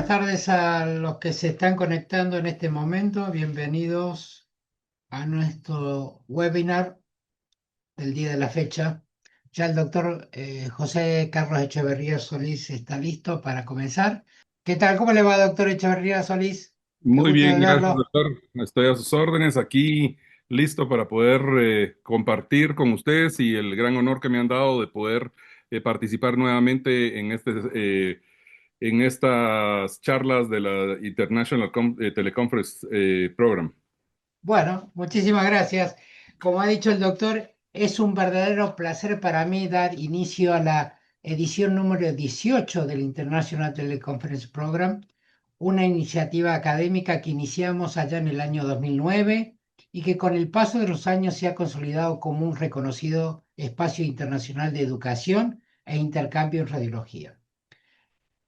tardes a los que se están conectando en este momento. Bienvenidos a nuestro webinar del día de la fecha. Ya el doctor José Carlos Echeverría Solís está listo para comenzar. ¿Qué tal? ¿Cómo le va, doctor Echeverría Solís? Qué Muy gusto de bien, gracias, verlo. doctor. Estoy a sus órdenes aquí, listo para poder compartir con ustedes y el gran honor que me han dado de poder participar nuevamente en estas charlas de la International Teleconference Program. Bueno, muchísimas gracias. Como ha dicho el doctor, es un verdadero placer para mí dar inicio a la edición número 18 del International Teleconference Program, una iniciativa académica que iniciamos allá en el año 2009 y que con el paso de los años se ha consolidado como un reconocido espacio internacional de educación e intercambio en radiología.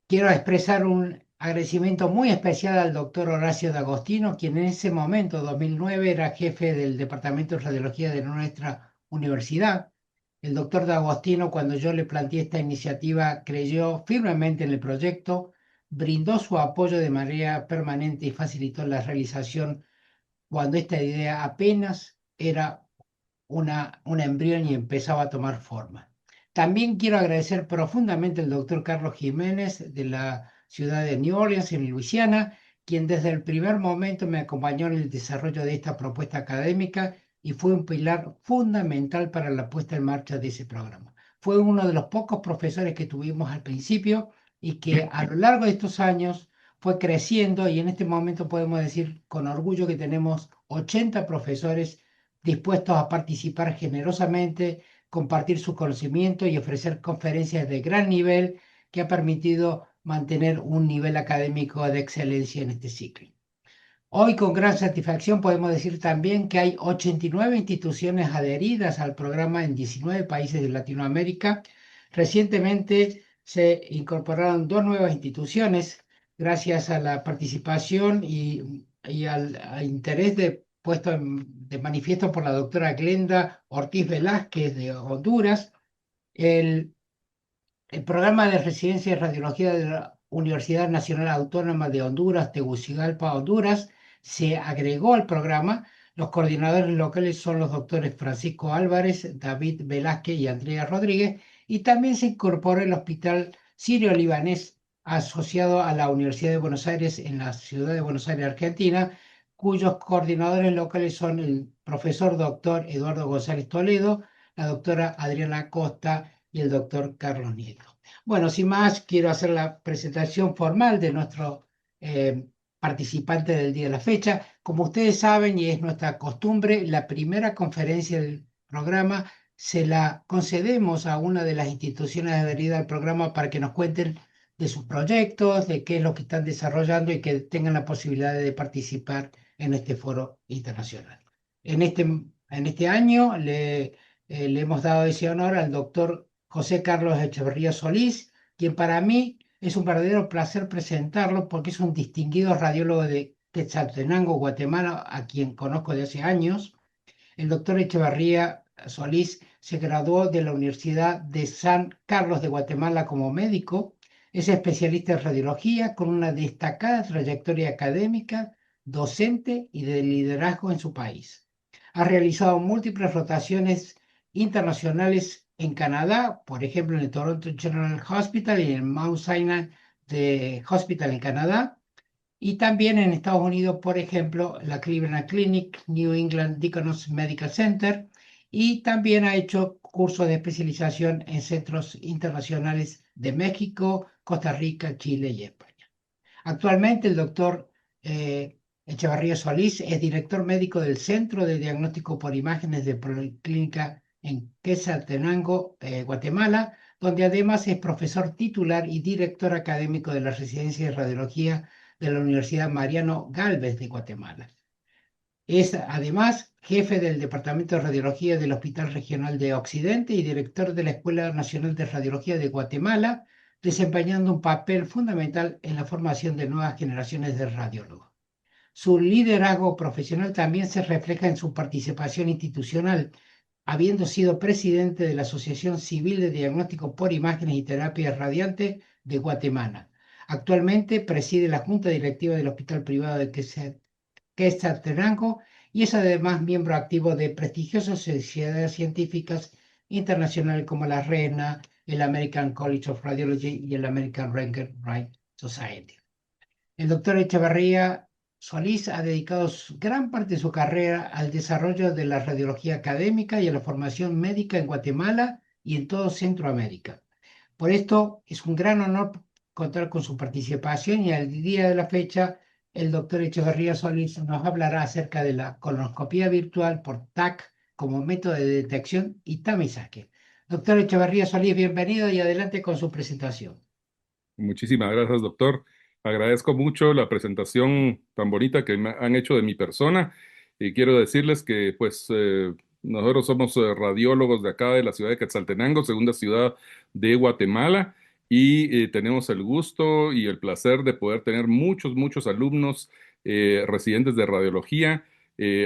Quiero expresar un agradecimiento muy especial al doctor Horacio D'Agostino, quien en ese momento, 2009, era jefe del Departamento de Radiología de nuestra universidad. El doctor D'Agostino, cuando yo le planteé esta iniciativa, creyó firmemente en el proyecto, brindó su apoyo de manera permanente y facilitó la realización cuando esta idea apenas era un embrión y empezaba a tomar forma. También quiero agradecer profundamente al doctor Carlos Jiménez de la ciudad de New Orleans, en Luisiana, quien desde el primer momento me acompañó en el desarrollo de esta propuesta académica y fue un pilar fundamental para la puesta en marcha de ese programa. Fue uno de los pocos profesores que tuvimos al principio y que a lo largo de estos años fue creciendo y en este momento podemos decir con orgullo que tenemos 80 profesores dispuestos a participar generosamente, compartir su conocimiento y ofrecer conferencias de gran nivel que ha permitido mantener un nivel académico de excelencia en este ciclo. Hoy con gran satisfacción podemos decir también que hay 89 instituciones adheridas al programa en 19 países de Latinoamérica. Recientemente se incorporaron dos nuevas instituciones gracias a la participación y al interés de manifiesto por la doctora Glenda Ortiz Velázquez de Honduras. El, el programa de residencia de radiología de la Universidad Nacional Autónoma de Honduras, Tegucigalpa, Honduras, se agregó al programa. Los coordinadores locales son los doctores Francisco Álvarez, David Velázquez y Andrea Rodríguez, y también se incorporó el Hospital Sirio-Libanés asociado a la Universidad de Buenos Aires en la ciudad de Buenos Aires, Argentina, cuyos coordinadores locales son el profesor doctor Eduardo González Toledo, la doctora Adriana Costa y el doctor Carlos Nieto. Bueno, sin más, quiero hacer la presentación formal de nuestro participante del día de la fecha. Como ustedes saben, y es nuestra costumbre, la primera conferencia del programa se la concedemos a una de las instituciones adheridas al programa para que nos cuenten de sus proyectos, de qué es lo que están desarrollando y que tengan la posibilidad de participar en este foro internacional. En este año le hemos dado ese honor al doctor José Carlos Echeverría Solís, quien para mí es un verdadero placer presentarlo porque es un distinguido radiólogo de Quetzaltenango, Guatemala, a quien conozco de hace años. El doctor Echeverría Solís se graduó de la Universidad de San Carlos de Guatemala como médico. Es especialista en radiología con una destacada trayectoria académica, docente y de liderazgo en su país. Ha realizado múltiples rotaciones internacionales en Canadá, por ejemplo en el Toronto General Hospital y en el Mount Sinai de Hospital en Canadá, y también en Estados Unidos, por ejemplo, la Cleveland Clinic, New England Deaconess Medical Center, y también ha hecho cursos de especialización en centros internacionales de México, Costa Rica, Chile y España. Actualmente el doctor Echevarría Solís es director médico del Centro de Diagnóstico por Imágenes de Policlínica en Quetzaltenango, Guatemala, donde además es profesor titular y director académico de la Residencia de Radiología de la Universidad Mariano Galvez de Guatemala. Es además jefe del Departamento de Radiología del Hospital Regional de Occidente y director de la Escuela Nacional de Radiología de Guatemala, desempeñando un papel fundamental en la formación de nuevas generaciones de radiólogos. Su liderazgo profesional también se refleja en su participación institucional, habiendo sido presidente de la Asociación Civil de Diagnóstico por Imágenes y Terapia Radiante de Guatemala. Actualmente preside la junta directiva del Hospital Privado de Quetzaltenango y es además miembro activo de prestigiosas sociedades científicas internacionales como la RENA, el American College of Radiology y el American Röntgen Society. El doctor Echevarría Solís ha dedicado gran parte de su carrera al desarrollo de la radiología académica y a la formación médica en Guatemala y en todo Centroamérica. Por esto es un gran honor contar con su participación y al día de la fecha el doctor Echevarría Solís nos hablará acerca de la colonoscopia virtual por TAC como método de detección y tamizaje. Doctor Echevarría Solís, bienvenido y adelante con su presentación. Muchísimas gracias, doctor. Agradezco mucho la presentación tan bonita que me han hecho de mi persona y quiero decirles que pues nosotros somos radiólogos de acá de la ciudad de Quetzaltenango, segunda ciudad de Guatemala y tenemos el gusto y el placer de poder tener muchos alumnos residentes de radiología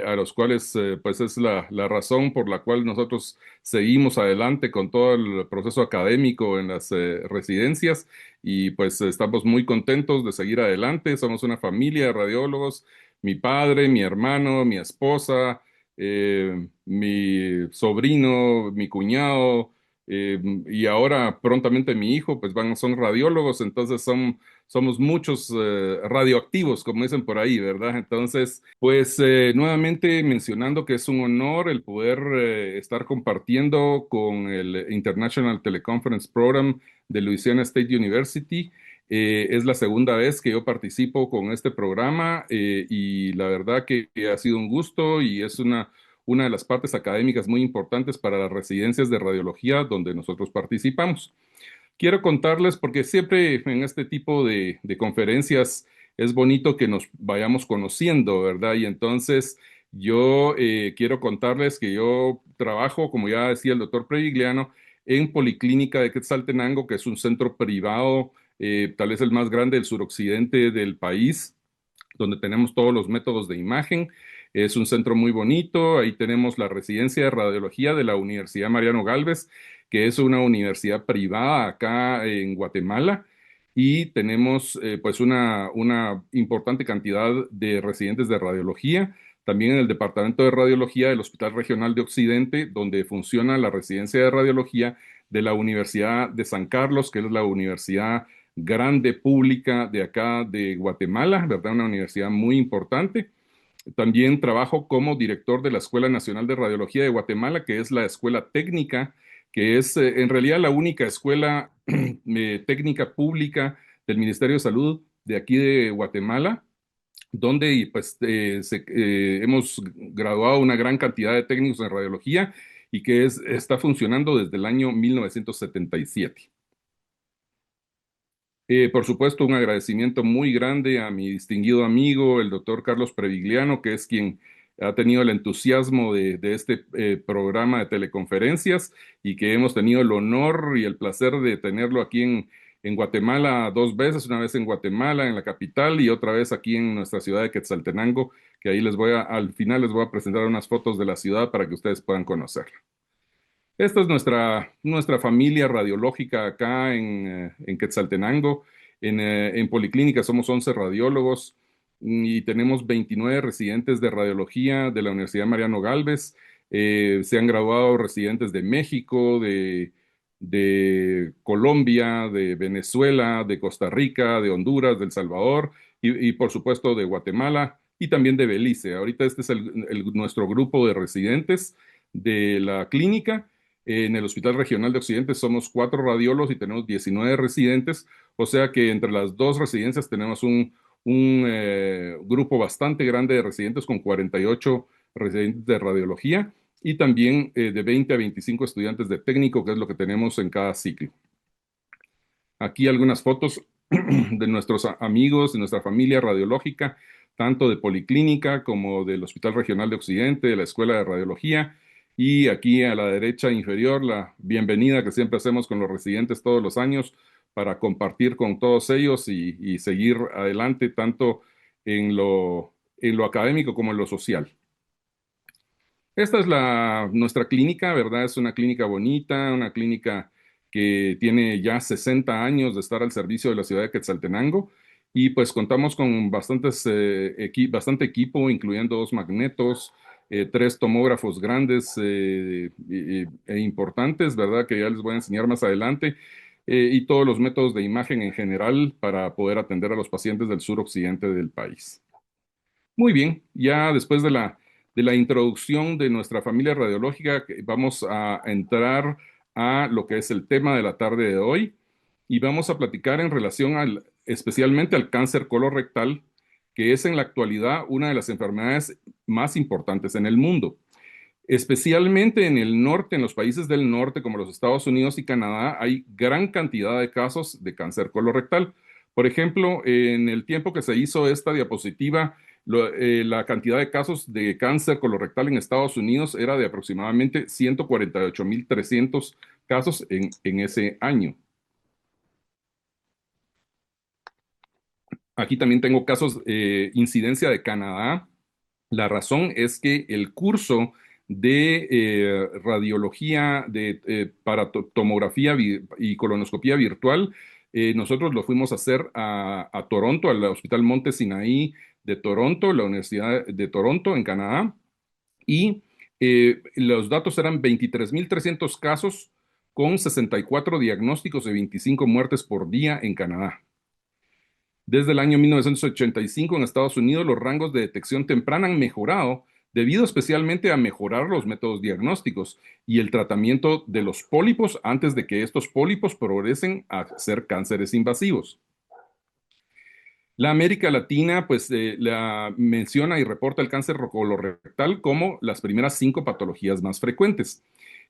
a los cuales pues es la razón por la cual nosotros seguimos adelante con todo el proceso académico en las residencias y pues estamos muy contentos de seguir adelante. Somos una familia de radiólogos, mi padre, mi hermano, mi esposa, mi sobrino, mi cuñado, y ahora prontamente mi hijo, pues son radiólogos, entonces somos muchos radioactivos, como dicen por ahí, ¿verdad? Entonces, pues nuevamente mencionando que es un honor el poder estar compartiendo con el International Teleconference Program de Louisiana State University. Es la segunda vez que yo participo con este programa y la verdad que ha sido un gusto y es una de las partes académicas muy importantes para las residencias de radiología donde nosotros participamos. Quiero contarles, porque siempre en este tipo de conferencias es bonito que nos vayamos conociendo, ¿verdad? Y entonces yo quiero contarles que yo trabajo, como ya decía el doctor Previgliano, en Policlínica de Quetzaltenango, que es un centro privado, tal vez el más grande del suroccidente del país, donde tenemos todos los métodos de imagen. Es un centro muy bonito. Ahí tenemos la residencia de radiología de la Universidad Mariano Galvez, que es una universidad privada acá en Guatemala. Y tenemos pues una importante cantidad de residentes de radiología. También en el Departamento de Radiología del Hospital Regional de Occidente, donde funciona la residencia de radiología de la Universidad de San Carlos, que es la universidad grande pública de acá de Guatemala, ¿verdad? Una universidad muy importante. También trabajo como director de la Escuela Nacional de Radiología de Guatemala, que es la escuela técnica, que es en realidad la única escuela técnica pública del Ministerio de Salud de aquí de Guatemala, donde pues, hemos graduado una gran cantidad de técnicos en radiología y que está funcionando desde el año 1977. Por supuesto, un agradecimiento muy grande a mi distinguido amigo, el doctor Carlos Previgliano, que es quien ha tenido el entusiasmo de este programa de teleconferencias y que hemos tenido el honor y el placer de tenerlo aquí en Guatemala dos veces, una vez en Guatemala, en la capital, y otra vez aquí en nuestra ciudad de Quetzaltenango, que ahí al final les voy a presentar unas fotos de la ciudad para que ustedes puedan conocerla. Esta es nuestra familia radiológica acá en Quetzaltenango. En Policlínica somos 11 radiólogos y tenemos 29 residentes de radiología de la Universidad Mariano Galvez. Se han graduado residentes de México, de Colombia, de Venezuela, de Costa Rica, de Honduras, de El Salvador y por supuesto de Guatemala y también de Belice. Ahorita este es nuestro grupo de residentes de la clínica. En el Hospital Regional de Occidente somos 4 radiólogos y tenemos 19 residentes, o sea que entre las dos residencias tenemos un grupo bastante grande de residentes con 48 residentes de radiología y también de 20 a 25 estudiantes de técnico, que es lo que tenemos en cada ciclo. Aquí algunas fotos de nuestros amigos, de nuestra familia radiológica, tanto de Policlínica como del Hospital Regional de Occidente, de la Escuela de Radiología. Y aquí a la derecha inferior, la bienvenida que siempre hacemos con los residentes todos los años para compartir con todos ellos y seguir adelante tanto en lo académico como en lo social. Esta es nuestra clínica, ¿verdad? Es una clínica bonita, una clínica que tiene ya 60 años de estar al servicio de la ciudad de Quetzaltenango. Y pues contamos con bastante equipo, incluyendo 2 magnetos, 3 tomógrafos grandes e importantes, ¿verdad? Que ya les voy a enseñar más adelante, y todos los métodos de imagen en general para poder atender a los pacientes del suroccidente del país. Muy bien, ya después de la introducción de nuestra familia radiológica, vamos a entrar a lo que es el tema de la tarde de hoy y vamos a platicar en relación especialmente al cáncer colorectal, que es en la actualidad una de las enfermedades más importantes en el mundo. Especialmente en el norte, en los países del norte, como los Estados Unidos y Canadá, hay gran cantidad de casos de cáncer colorectal. Por ejemplo, en el tiempo que se hizo esta diapositiva, la cantidad de casos de cáncer colorectal en Estados Unidos era de aproximadamente 148.300 casos en ese año. Aquí también tengo casos, incidencia de Canadá. La razón es que el curso de radiología para tomografía y colonoscopía virtual, nosotros lo fuimos a hacer a Toronto, al Hospital Monte Sinaí de Toronto, la Universidad de Toronto en Canadá, y los datos eran 23.300 casos con 64 diagnósticos y 25 muertes por día en Canadá. Desde el año 1985 en Estados Unidos, los rangos de detección temprana han mejorado debido especialmente a mejorar los métodos diagnósticos y el tratamiento de los pólipos antes de que estos pólipos progresen a ser cánceres invasivos. La América Latina, pues, la menciona y reporta el cáncer colorectal como las primeras 5 patologías más frecuentes.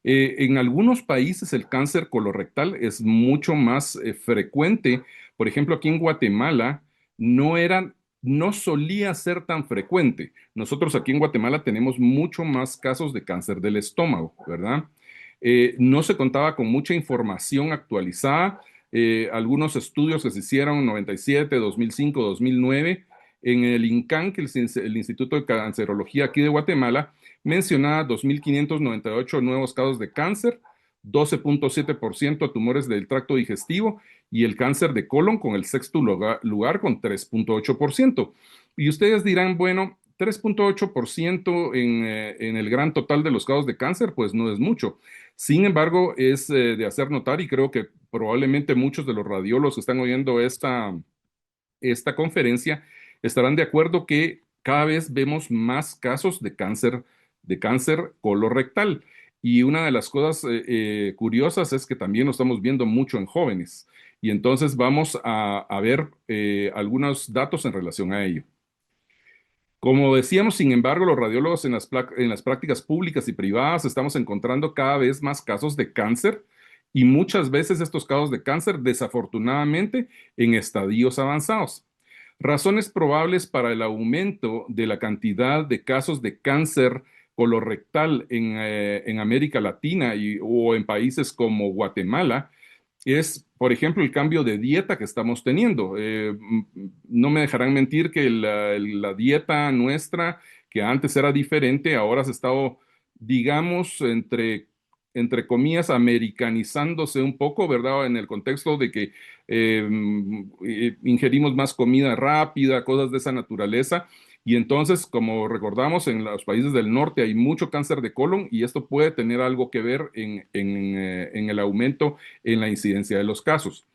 En algunos países el cáncer colorectal es mucho más frecuente. Por ejemplo, aquí en Guatemala no era, no solía ser tan frecuente. Nosotros aquí en Guatemala tenemos mucho más casos de cáncer del estómago, ¿verdad? No se contaba con mucha información actualizada. Algunos estudios que se hicieron en 97, 2005, 2009, en el INCAN, que es el Instituto de Cancerología aquí de Guatemala, mencionaba 2.598 nuevos casos de cáncer, 12.7% a tumores del tracto digestivo y el cáncer de colon con el sexto lugar con 3.8%. Y ustedes dirán, bueno, 3.8% en el gran total de los casos de cáncer, pues no es mucho. Sin embargo, es de hacer notar, y creo que probablemente muchos de los radiólogos que están oyendo esta conferencia estarán de acuerdo que cada vez vemos más casos de cáncer colorectal. Y una de las cosas curiosas es que también lo estamos viendo mucho en jóvenes. Y entonces vamos a ver algunos datos en relación a ello. Como decíamos, sin embargo, los radiólogos en las prácticas públicas y privadas estamos encontrando cada vez más casos de cáncer y muchas veces estos casos de cáncer, desafortunadamente, en estadios avanzados. Razones probables para el aumento de la cantidad de casos de cáncer colorectal en América Latina o en países como Guatemala es, por ejemplo, el cambio de dieta que estamos teniendo. No me dejarán mentir que la dieta nuestra, que antes era diferente, ahora se ha estado, digamos, entre comillas, americanizándose un poco, ¿verdad? En el contexto de que ingerimos más comida rápida, cosas de esa naturaleza. Y entonces, como recordamos, en los países del norte hay mucho cáncer de colon y esto puede tener algo que ver en el aumento en la incidencia de los casos.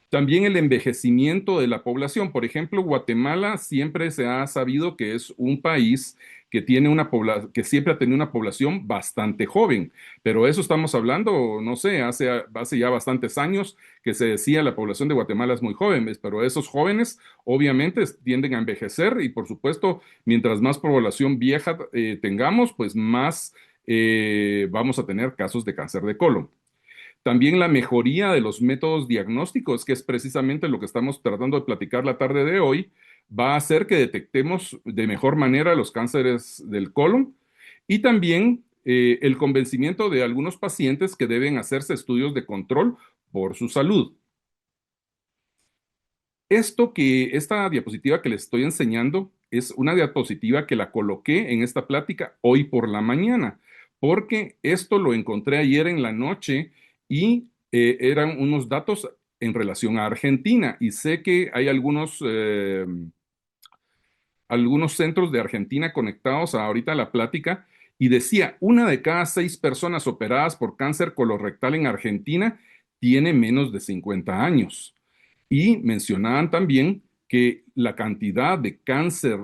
También el envejecimiento de la población. Por ejemplo, Guatemala siempre se ha sabido que es un país que tiene que siempre ha tenido una población bastante joven, pero eso estamos hablando, no sé, hace ya bastantes años que se decía la población de Guatemala es muy joven, pero esos jóvenes obviamente tienden a envejecer y por supuesto, mientras más población vieja tengamos, pues más vamos a tener casos de cáncer de colon. También la mejoría de los métodos diagnósticos, que es precisamente lo que estamos tratando de platicar la tarde de hoy, va a hacer que detectemos de mejor manera los cánceres del colon y también el convencimiento de algunos pacientes que deben hacerse estudios de control por su salud. Esta diapositiva que les estoy enseñando es una diapositiva que la coloqué en esta plática hoy por la mañana, porque esto lo encontré ayer en la noche y eran unos datos en relación a Argentina y sé que hay algunos centros de Argentina conectados ahorita a la plática y decía, 1 de cada 6 personas operadas por cáncer colorectal en Argentina tiene menos de 50 años. Y mencionaban también que la cantidad de cáncer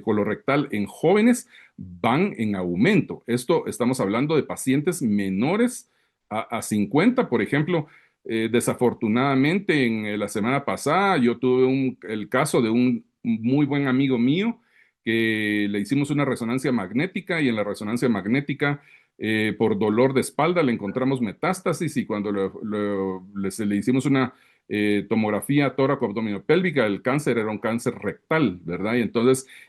colorectal en jóvenes van en aumento. Esto estamos hablando de pacientes menores a 50, por ejemplo. Desafortunadamente, en la semana pasada yo tuve el caso de un muy buen amigo mío que le hicimos una resonancia magnética y en la resonancia magnética por dolor de espalda le encontramos metástasis y cuando le hicimos una tomografía tóraco-abdominopélvica, el cáncer era un cáncer rectal, ¿verdad?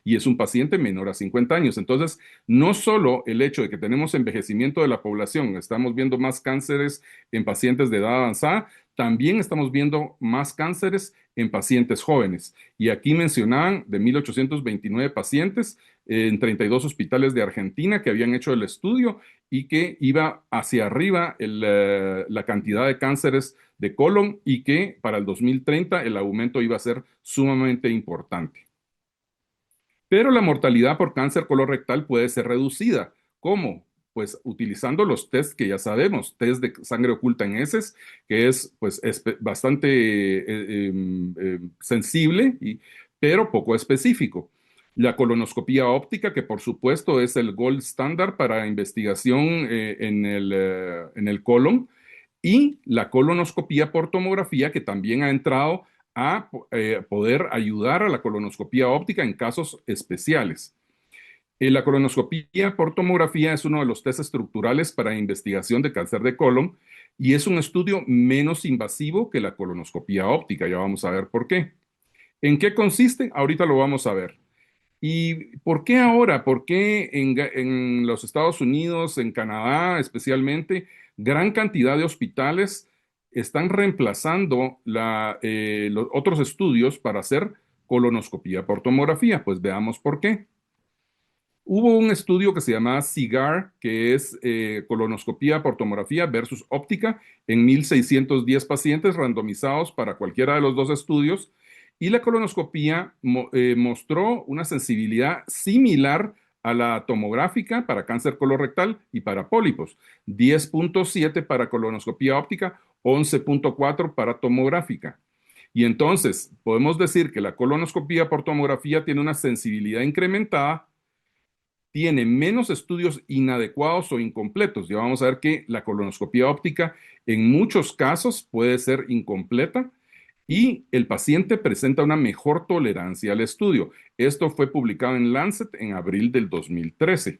Y es un paciente menor a 50 años. Entonces, no solo el hecho de que tenemos envejecimiento de la población, estamos viendo más cánceres en pacientes de edad avanzada, también estamos viendo más cánceres en pacientes jóvenes. Y aquí mencionaban de 1.829 pacientes en 32 hospitales de Argentina que habían hecho el estudio y que iba hacia arriba la cantidad de cánceres de colon y que para el 2030 el aumento iba a ser sumamente importante. Pero la mortalidad por cáncer colorectal puede ser reducida. ¿Cómo? Pues utilizando los test que ya sabemos, test de sangre oculta en heces, que es pues bastante sensible, pero poco específico. La colonoscopía óptica, que por supuesto es el gold standard para investigación en el colon, y la colonoscopía por tomografía, que también ha entrado a poder ayudar a la colonoscopía óptica en casos especiales. La colonoscopía por tomografía es uno de los test estructurales para investigación de cáncer de colon y es un estudio menos invasivo que la colonoscopía óptica. Ya vamos a ver por qué. ¿En qué consiste? Ahorita lo vamos a ver. ¿Y por qué ahora? ¿Por qué en los Estados Unidos, en Canadá especialmente, gran cantidad de hospitales están reemplazando los otros estudios para hacer colonoscopía por tomografía? Pues veamos por qué. Hubo un estudio que se llamaba CIGAR, que es colonoscopía por tomografía versus óptica, en 1.610 pacientes randomizados para cualquiera de los dos estudios, y la colonoscopía mostró una sensibilidad similar a la tomográfica para cáncer colorectal y para pólipos, 10.7 para colonoscopía óptica, 11.4 para tomográfica. Y entonces podemos decir que la colonoscopía por tomografía tiene una sensibilidad incrementada, tiene menos estudios inadecuados o incompletos. Ya vamos a ver que la colonoscopía óptica en muchos casos puede ser incompleta y el paciente presenta una mejor tolerancia al estudio. Esto fue publicado en Lancet en abril del 2013.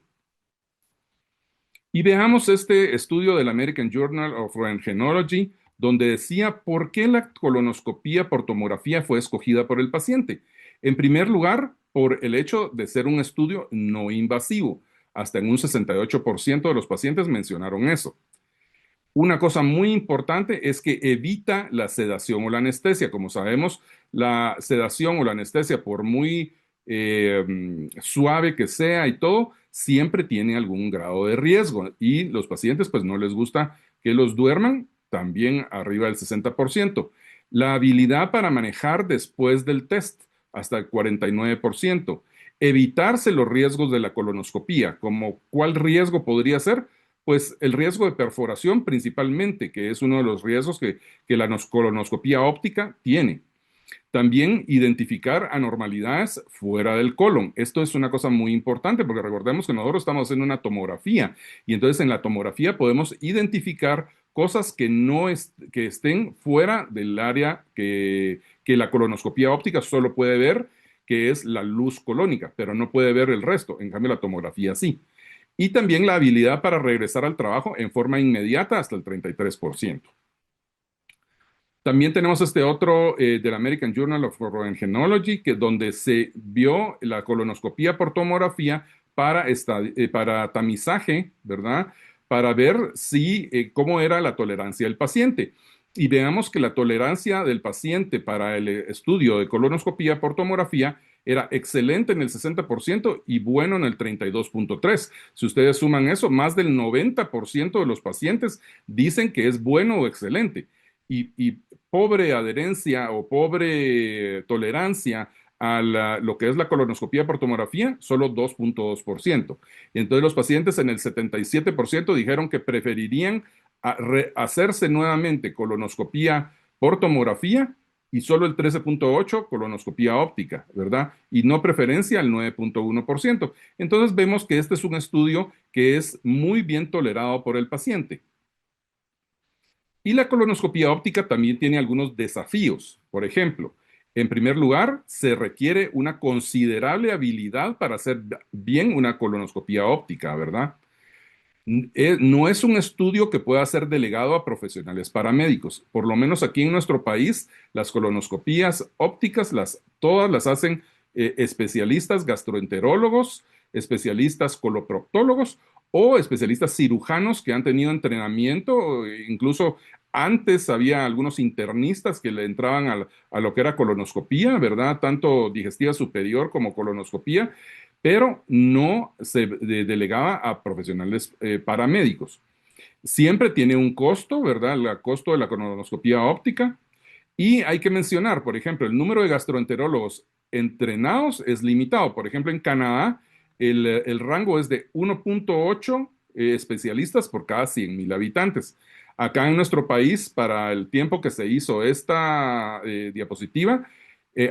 Y veamos este estudio del American Journal of Röntgenology, donde decía por qué la colonoscopía por tomografía fue escogida por el paciente. En primer lugar, por el hecho de ser un estudio no invasivo. Hasta en un 68% de los pacientes mencionaron eso. Una cosa muy importante es que evita la sedación o la anestesia. Como sabemos, la sedación o la anestesia, por muy suave que sea y todo, siempre tiene algún grado de riesgo. Y los pacientes, pues no les gusta que los duerman, también arriba del 60%. La habilidad para manejar después del test, hasta el 49%. Evitarse los riesgos de la colonoscopía, como cuál riesgo podría ser, pues el riesgo de perforación principalmente, que es uno de los riesgos que la colonoscopía óptica tiene. También identificar anormalidades fuera del colon. Esto es una cosa muy importante porque recordemos que nosotros estamos haciendo una tomografía y entonces en la tomografía podemos identificar cosas que estén fuera del área que la colonoscopía óptica solo puede ver, que es la luz colónica, pero no puede ver el resto. En cambio, la tomografía sí. Y también la habilidad para regresar al trabajo en forma inmediata hasta el 33%. También tenemos este otro del American Journal of Röntgenology, donde se vio la colonoscopía por tomografía para tamizaje, ¿verdad? Para ver cómo era la tolerancia del paciente. y veamos que la tolerancia del paciente para el estudio de colonoscopía por tomografía era excelente en el 60% y bueno en el 32.3%. Si ustedes suman eso, más del 90% de los pacientes dicen que es bueno o excelente. Y pobre adherencia o pobre tolerancia a lo que es la colonoscopía por tomografía, solo 2.2%. Y entonces los pacientes en el 77% dijeron que preferirían hacerse nuevamente colonoscopía por tomografía y solo el 13.8% colonoscopía óptica, ¿verdad? Y no preferencia al 9.1%. Entonces vemos que este es un estudio que es muy bien tolerado por el paciente. Y la colonoscopía óptica también tiene algunos desafíos. Por ejemplo, en primer lugar, se requiere una considerable habilidad para hacer bien una colonoscopía óptica, ¿verdad? No es un estudio que pueda ser delegado a profesionales paramédicos. Por lo menos aquí en nuestro país, las colonoscopías ópticas, todas las hacen especialistas gastroenterólogos, especialistas coloproctólogos o especialistas cirujanos que han tenido entrenamiento. Incluso antes había algunos internistas que le entraban a lo que era colonoscopía, ¿verdad? Tanto digestiva superior como colonoscopía, pero no se delegaba a profesionales paramédicos. Siempre tiene un costo, ¿verdad? El costo de la colonoscopía óptica. Y hay que mencionar, por ejemplo, el número de gastroenterólogos entrenados es limitado. Por ejemplo, en Canadá, el rango es de 1.8 especialistas por cada 100,000 habitantes. Acá en nuestro país, para el tiempo que se hizo esta diapositiva,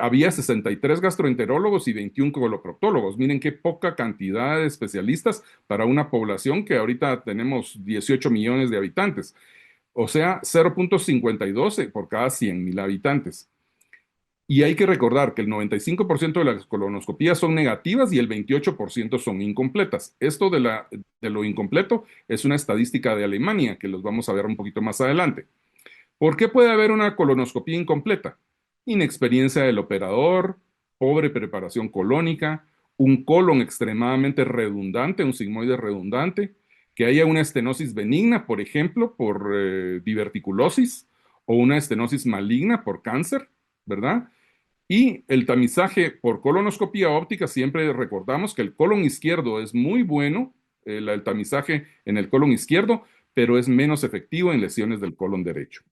había 63 gastroenterólogos y 21 coloproctólogos. Miren qué poca cantidad de especialistas para una población que ahorita tenemos 18 millones de habitantes. O sea, 0.52 por cada 100,000 habitantes. Y hay que recordar que el 95% de las colonoscopías son negativas y el 28% son incompletas. Esto de lo incompleto es una estadística de Alemania, que los vamos a ver un poquito más adelante. ¿Por qué puede haber una colonoscopía incompleta? Inexperiencia del operador, pobre preparación colónica, un colon extremadamente redundante, un sigmoide redundante, que haya una estenosis benigna, por ejemplo, por diverticulosis, o una estenosis maligna por cáncer, ¿verdad? Y el tamizaje por colonoscopía óptica, siempre recordamos que el colon izquierdo es muy bueno, el tamizaje en el colon izquierdo, pero es menos efectivo en lesiones del colon derecho.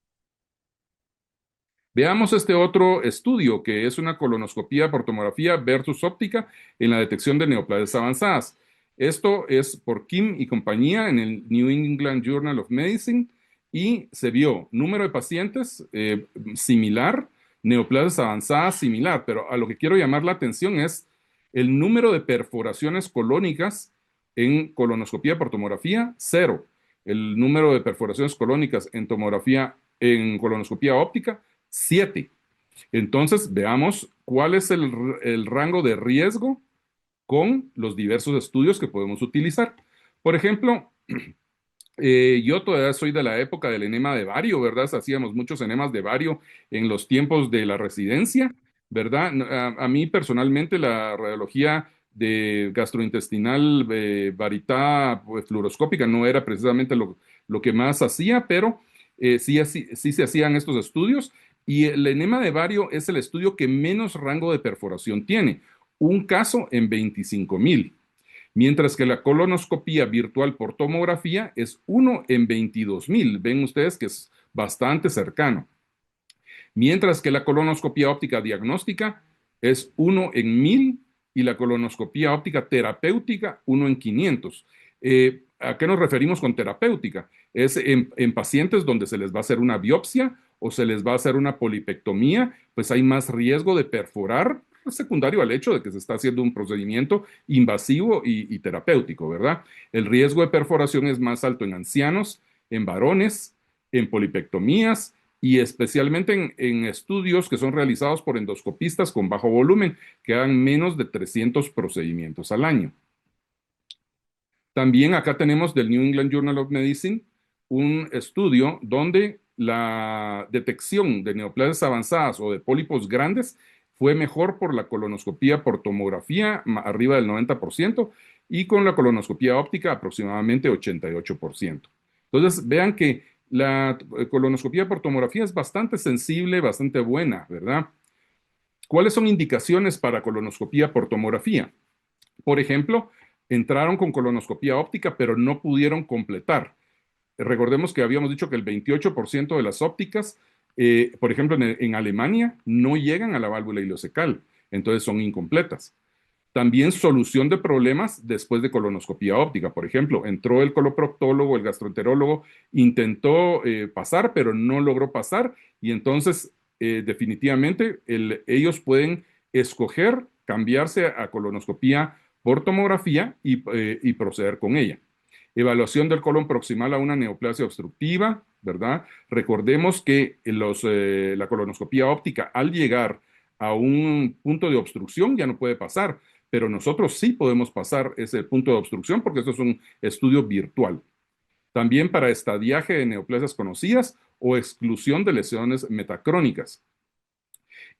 Veamos este otro estudio, que es una colonoscopía por tomografía versus óptica en la detección de neoplasias avanzadas. Esto es por Kim y compañía en el New England Journal of Medicine y se vio número de pacientes similar, neoplasias avanzadas similar, pero a lo que quiero llamar la atención es el número de perforaciones colónicas en colonoscopía por tomografía, cero. El número de perforaciones colónicas en tomografía, en colonoscopía óptica, 7. Entonces, veamos cuál es el rango de riesgo con los diversos estudios que podemos utilizar. Por ejemplo, yo todavía soy de la época del enema de bario, ¿verdad? Hacíamos muchos enemas de bario en los tiempos de la residencia, ¿verdad? A mí personalmente la radiología de gastrointestinal varitada pues, fluoroscópica no era precisamente lo que más hacía, pero sí se hacían estos estudios y el enema de bario es el estudio que menos rango de perforación tiene, un caso en 25,000. Mientras que la colonoscopía virtual por tomografía es 1 en 22,000. Ven ustedes que es bastante cercano. Mientras que la colonoscopía óptica diagnóstica es 1 en 1,000 y la colonoscopía óptica terapéutica 1 en 500. ¿A qué nos referimos con terapéutica? Es en pacientes donde se les va a hacer una biopsia o se les va a hacer una polipectomía, pues hay más riesgo de perforar secundario al hecho de que se está haciendo un procedimiento invasivo y terapéutico, ¿verdad? El riesgo de perforación es más alto en ancianos, en varones, en polipectomías y especialmente en estudios que son realizados por endoscopistas con bajo volumen, que hagan menos de 300 procedimientos al año. También acá tenemos del New England Journal of Medicine un estudio donde la detección de neoplasias avanzadas o de pólipos grandes fue mejor por la colonoscopía por tomografía, arriba del 90%, y con la colonoscopía óptica aproximadamente 88%. Entonces, vean que La colonoscopía por tomografía es bastante sensible, bastante buena, ¿verdad? ¿Cuáles son indicaciones para colonoscopía por tomografía? Por ejemplo, entraron con colonoscopía óptica, pero no pudieron completar. Recordemos que habíamos dicho que el 28% de las ópticas, por ejemplo, en Alemania, no llegan a la válvula ileocecal, entonces son incompletas. También solución de problemas después de colonoscopía óptica. Por ejemplo, entró el coloproctólogo, el gastroenterólogo, intentó pasar, pero no logró pasar, y entonces definitivamente ellos pueden escoger cambiarse a colonoscopía por tomografía y proceder con ella. Evaluación del colon proximal a una neoplasia obstructiva, ¿verdad? Recordemos que la colonoscopía óptica, al llegar a un punto de obstrucción, ya no puede pasar, pero nosotros sí podemos pasar ese punto de obstrucción porque esto es un estudio virtual. También para estadiaje de neoplasias conocidas o exclusión de lesiones metacrónicas.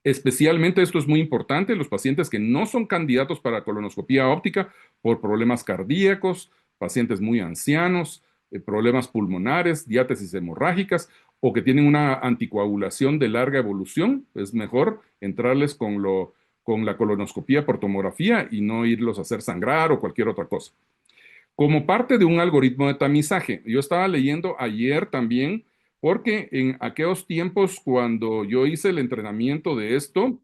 Especialmente esto es muy importante en los pacientes que no son candidatos para colonoscopía óptica por problemas cardíacos, pacientes muy ancianos, problemas pulmonares, diátesis hemorrágicas o que tienen una anticoagulación de larga evolución. Es mejor entrarles con la colonoscopía por tomografía y no irlos a hacer sangrar o cualquier otra cosa. Como parte de un algoritmo de tamizaje, yo estaba leyendo ayer también, porque en aquellos tiempos cuando yo hice el entrenamiento de esto,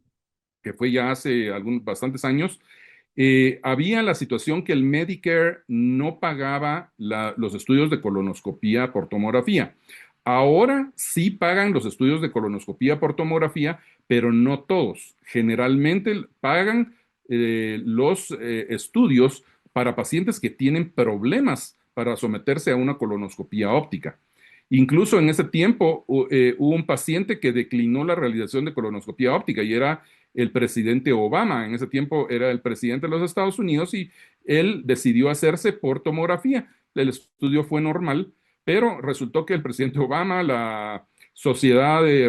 que fue ya hace bastantes años, había la situación que el Medicare no pagaba los estudios de colonoscopía por tomografía. Ahora sí pagan los estudios de colonoscopía por tomografía, pero no todos. Generalmente pagan los estudios para pacientes que tienen problemas para someterse a una colonoscopía óptica. Incluso en ese tiempo hubo un paciente que declinó la realización de colonoscopía óptica y era el presidente Obama. En ese tiempo era el presidente de los Estados Unidos y él decidió hacerse por tomografía. El estudio fue normal, pero resultó que el presidente Obama, la Sociedad de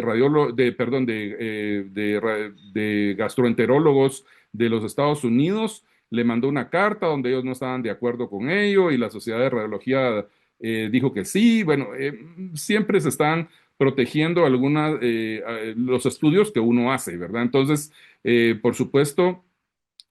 de Gastroenterólogos de los Estados Unidos, le mandó una carta donde ellos no estaban de acuerdo con ello y la Sociedad de Radiología dijo que sí. Bueno, siempre se están protegiendo los estudios que uno hace, ¿verdad? Entonces, por supuesto,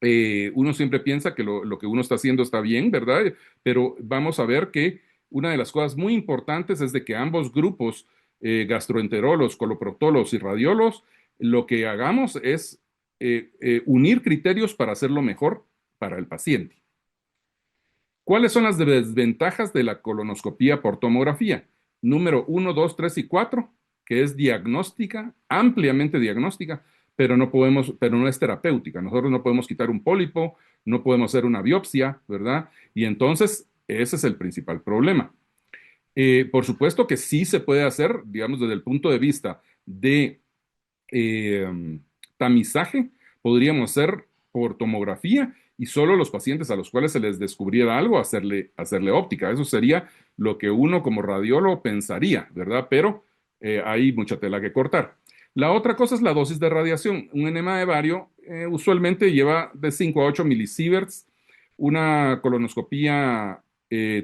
uno siempre piensa que lo que uno está haciendo está bien, ¿verdad? Pero vamos a ver que una de las cosas muy importantes es de que ambos grupos, gastroenterólogos, coloproctólogos y radiólogos, lo que hagamos es unir criterios para hacerlo mejor para el paciente. ¿Cuáles son las desventajas de la colonoscopía por tomografía? Número 1, 2, 3 y 4, que es diagnóstica, ampliamente diagnóstica, pero no es terapéutica. Nosotros no podemos quitar un pólipo, no podemos hacer una biopsia, ¿verdad? Y entonces, ese es el principal problema. Por supuesto que sí se puede hacer, digamos, desde el punto de vista de tamizaje, podríamos hacer por tomografía y solo los pacientes a los cuales se les descubriera algo, hacerle óptica. Eso sería lo que uno como radiólogo pensaría, ¿verdad? Pero hay mucha tela que cortar. La otra cosa es la dosis de radiación. Un enema de bario usualmente lleva de 5 a 8 milisieverts. Una colonoscopía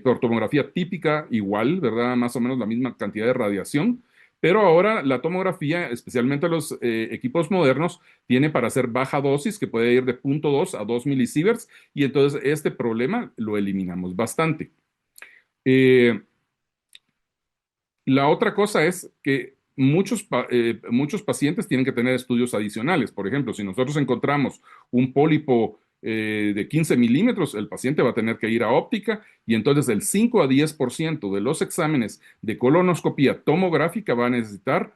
por tomografía típica igual, ¿verdad? Más o menos la misma cantidad de radiación. Pero ahora la tomografía, especialmente los equipos modernos, tiene para hacer baja dosis, que puede ir de 0.2 a 2 milisieverts, y entonces este problema lo eliminamos bastante. La otra cosa es que muchos pacientes tienen que tener estudios adicionales. Por ejemplo, si nosotros encontramos un pólipo de 15 milímetros, el paciente va a tener que ir a óptica y entonces el 5 a 10% de los exámenes de colonoscopía tomográfica va a necesitar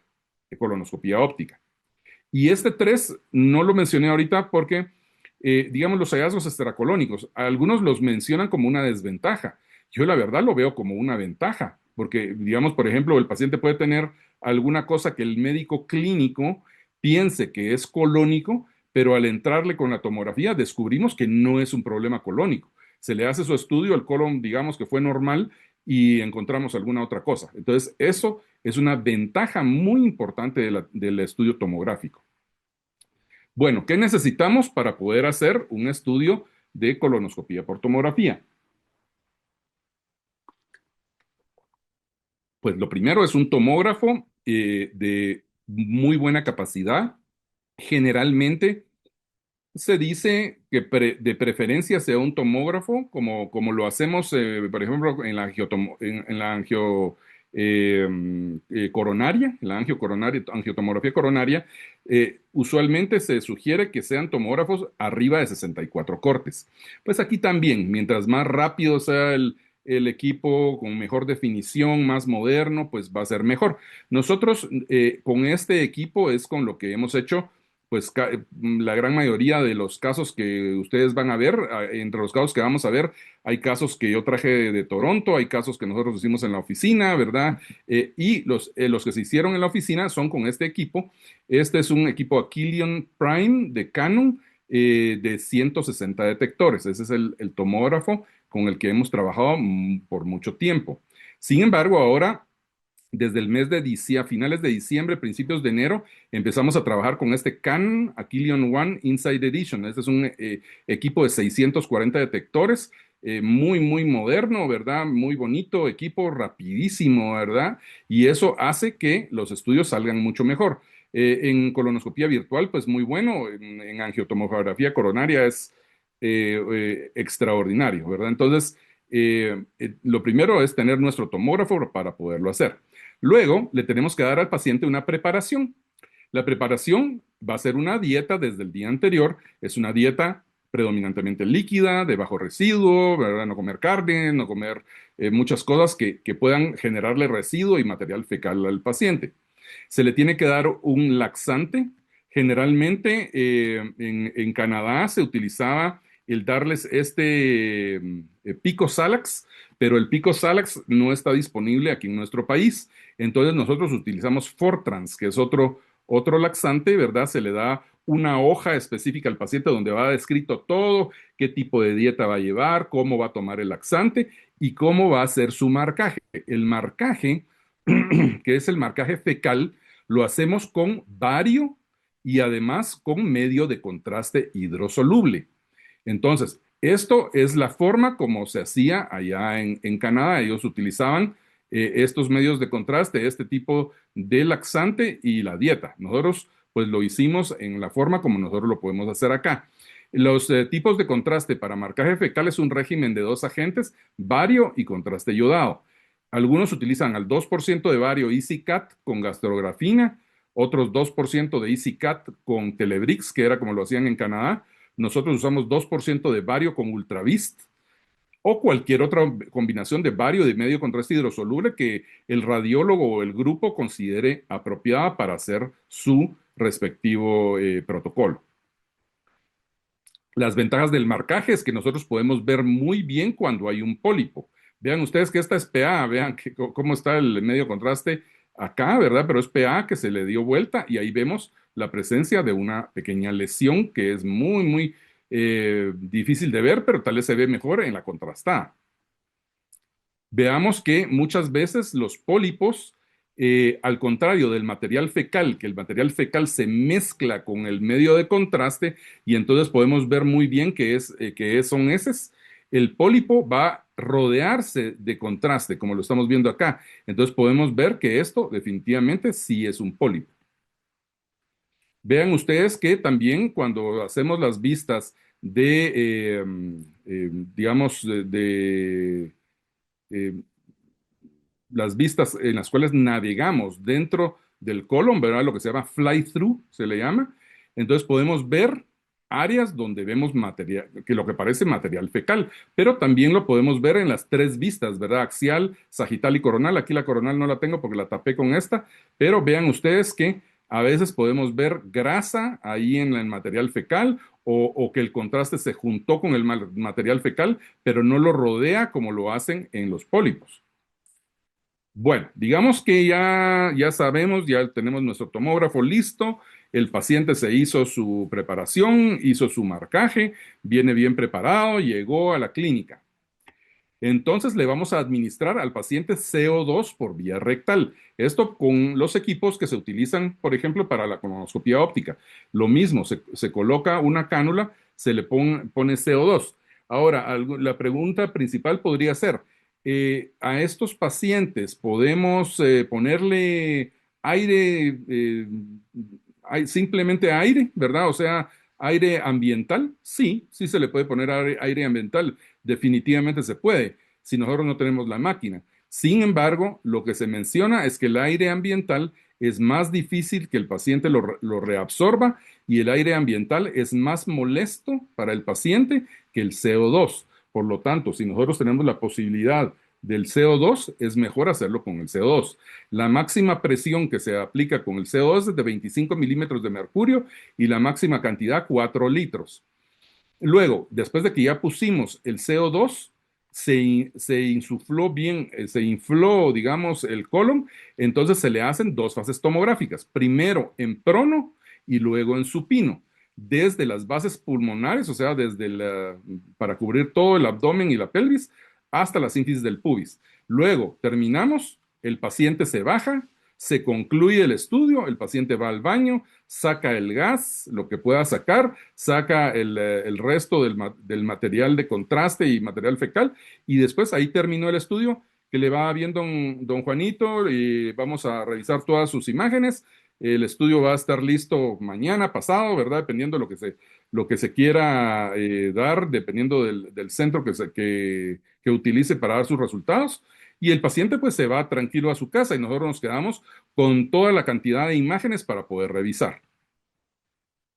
colonoscopía óptica. Y este 3 no lo mencioné ahorita porque, digamos, los hallazgos extracolónicos, algunos los mencionan como una desventaja. Yo la verdad lo veo como una ventaja, porque, digamos, por ejemplo, el paciente puede tener alguna cosa que el médico clínico piense que es colónico, pero al entrarle con la tomografía descubrimos que no es un problema colónico. Se le hace su estudio, el colon, digamos que fue normal y encontramos alguna otra cosa. Entonces, eso es una ventaja muy importante del estudio tomográfico. Bueno, ¿qué necesitamos para poder hacer un estudio de colonoscopía por tomografía? Pues lo primero es un tomógrafo de muy buena capacidad. Generalmente se dice que de preferencia sea un tomógrafo, como lo hacemos, por ejemplo, en la coronaria, en la angiotomografía coronaria. Usualmente se sugiere que sean tomógrafos arriba de 64 cortes. Pues aquí también, mientras más rápido sea el equipo, con mejor definición, más moderno, pues va a ser mejor. Nosotros con este equipo es con lo que hemos hecho pues la gran mayoría de los casos que ustedes van a ver, entre los casos que vamos a ver, hay casos que yo traje de Toronto, hay casos que nosotros hicimos en la oficina, ¿verdad? Y los que se hicieron en la oficina son con este equipo. Este es un equipo Aquilion Prime de Canon de 160 detectores. Ese es el tomógrafo con el que hemos trabajado por mucho tiempo. Sin embargo, ahora desde el mes de diciembre, a finales de diciembre, principios de enero, empezamos a trabajar con este Canon Aquilion One Inside Edition. Este es un equipo de 640 detectores, muy, muy moderno, ¿verdad? Muy bonito, equipo rapidísimo, ¿verdad? Y eso hace que los estudios salgan mucho mejor. En colonoscopía virtual, pues muy bueno. En angiotomografía coronaria es extraordinario, ¿verdad? Entonces, lo primero es tener nuestro tomógrafo para poderlo hacer. Luego, le tenemos que dar al paciente una preparación. La preparación va a ser una dieta desde el día anterior. Es una dieta predominantemente líquida, de bajo residuo, ¿verdad? No comer carne, no comer muchas cosas que puedan generarle residuo y material fecal al paciente. Se le tiene que dar un laxante. Generalmente en Canadá se utilizaba el darles este Pico Salax, pero el Pico Salax no está disponible aquí en nuestro país. Entonces nosotros utilizamos Fortrans, que es otro laxante, ¿verdad? Se le da una hoja específica al paciente donde va descrito todo, qué tipo de dieta va a llevar, cómo va a tomar el laxante y cómo va a hacer su marcaje. El marcaje, que es el marcaje fecal, lo hacemos con bario y además con medio de contraste hidrosoluble. Entonces, esto es la forma como se hacía allá en Canadá. Ellos utilizaban estos medios de contraste, este tipo de laxante y la dieta. Nosotros, pues lo hicimos en la forma como nosotros lo podemos hacer acá. Los tipos de contraste para marcaje fecal es un régimen de dos agentes, bario y contraste yodado. Algunos utilizan al 2% de bario EasyCat con gastrografina, otros 2% de EasyCat con Telebrix, que era como lo hacían en Canadá. Nosotros usamos 2% de bario con Ultravist o cualquier otra combinación de bario de medio contraste hidrosoluble que el radiólogo o el grupo considere apropiada para hacer su respectivo protocolo. Las ventajas del marcaje es que nosotros podemos ver muy bien cuando hay un pólipo. Vean ustedes que esta es PA, vean cómo está el medio contraste acá, ¿verdad? Pero es PA que se le dio vuelta y ahí vemos la presencia de una pequeña lesión que es muy, muy difícil de ver, pero tal vez se ve mejor en la contrastada. Veamos que muchas veces los pólipos, al contrario del material fecal, que el material fecal se mezcla con el medio de contraste y entonces podemos ver muy bien son heces. El pólipo va a rodearse de contraste, como lo estamos viendo acá. Entonces podemos ver que esto definitivamente sí es un pólipo. Vean ustedes que también cuando hacemos las vistas digamos, eh, las vistas en las cuales navegamos dentro del colon, ¿verdad? Lo que se llama fly-through, se le llama. Entonces podemos ver áreas donde vemos material, que lo que parece material fecal, pero también lo podemos ver en las tres vistas, ¿verdad? Axial, sagital y coronal. Aquí la coronal no la tengo porque la tapé con esta, pero vean ustedes que a veces podemos ver grasa ahí en el material fecal o que el contraste se juntó con el material fecal, pero no lo rodea como lo hacen en los pólipos. Bueno, digamos que ya sabemos, ya tenemos nuestro tomógrafo listo, el paciente se hizo su preparación, hizo su marcaje, viene bien preparado, llegó a la clínica. Entonces le vamos a administrar al paciente CO2 por vía rectal. Esto con los equipos que se utilizan, por ejemplo, para la colonoscopia óptica. Lo mismo, se coloca una cánula, se le pone CO2. Ahora, la pregunta principal podría ser, A estos pacientes podemos ponerle aire, simplemente aire, ¿verdad? O sea, aire ambiental. Sí, sí se le puede poner aire ambiental. Definitivamente se puede, si nosotros no tenemos la máquina. Sin embargo, lo que se menciona es que el aire ambiental es más difícil que el paciente lo reabsorba y el aire ambiental es más molesto para el paciente que el CO2. Por lo tanto, si nosotros tenemos la posibilidad del CO2, es mejor hacerlo con el CO2. La máxima presión que se aplica con el CO2 es de 25 milímetros de mercurio y la máxima cantidad 4 litros. Luego, después de que ya pusimos el CO2, se insufló bien, se infló, digamos, el colon, entonces se le hacen dos fases tomográficas, primero en prono y luego en supino, desde las bases pulmonares, o sea, para cubrir todo el abdomen y la pelvis, hasta la sínfisis del pubis. Luego, terminamos, el paciente se baja, se concluye el estudio, el paciente va al baño, saca el gas, lo que pueda sacar, saca el resto del material de contraste y material fecal, y después ahí terminó el estudio, que le va bien don Juanito, y vamos a revisar todas sus imágenes. El estudio va a estar listo mañana, pasado, ¿verdad? Dependiendo de lo que se quiera dar, dependiendo del centro que utilice para dar sus resultados. Y el paciente pues se va tranquilo a su casa y nosotros nos quedamos con toda la cantidad de imágenes para poder revisar.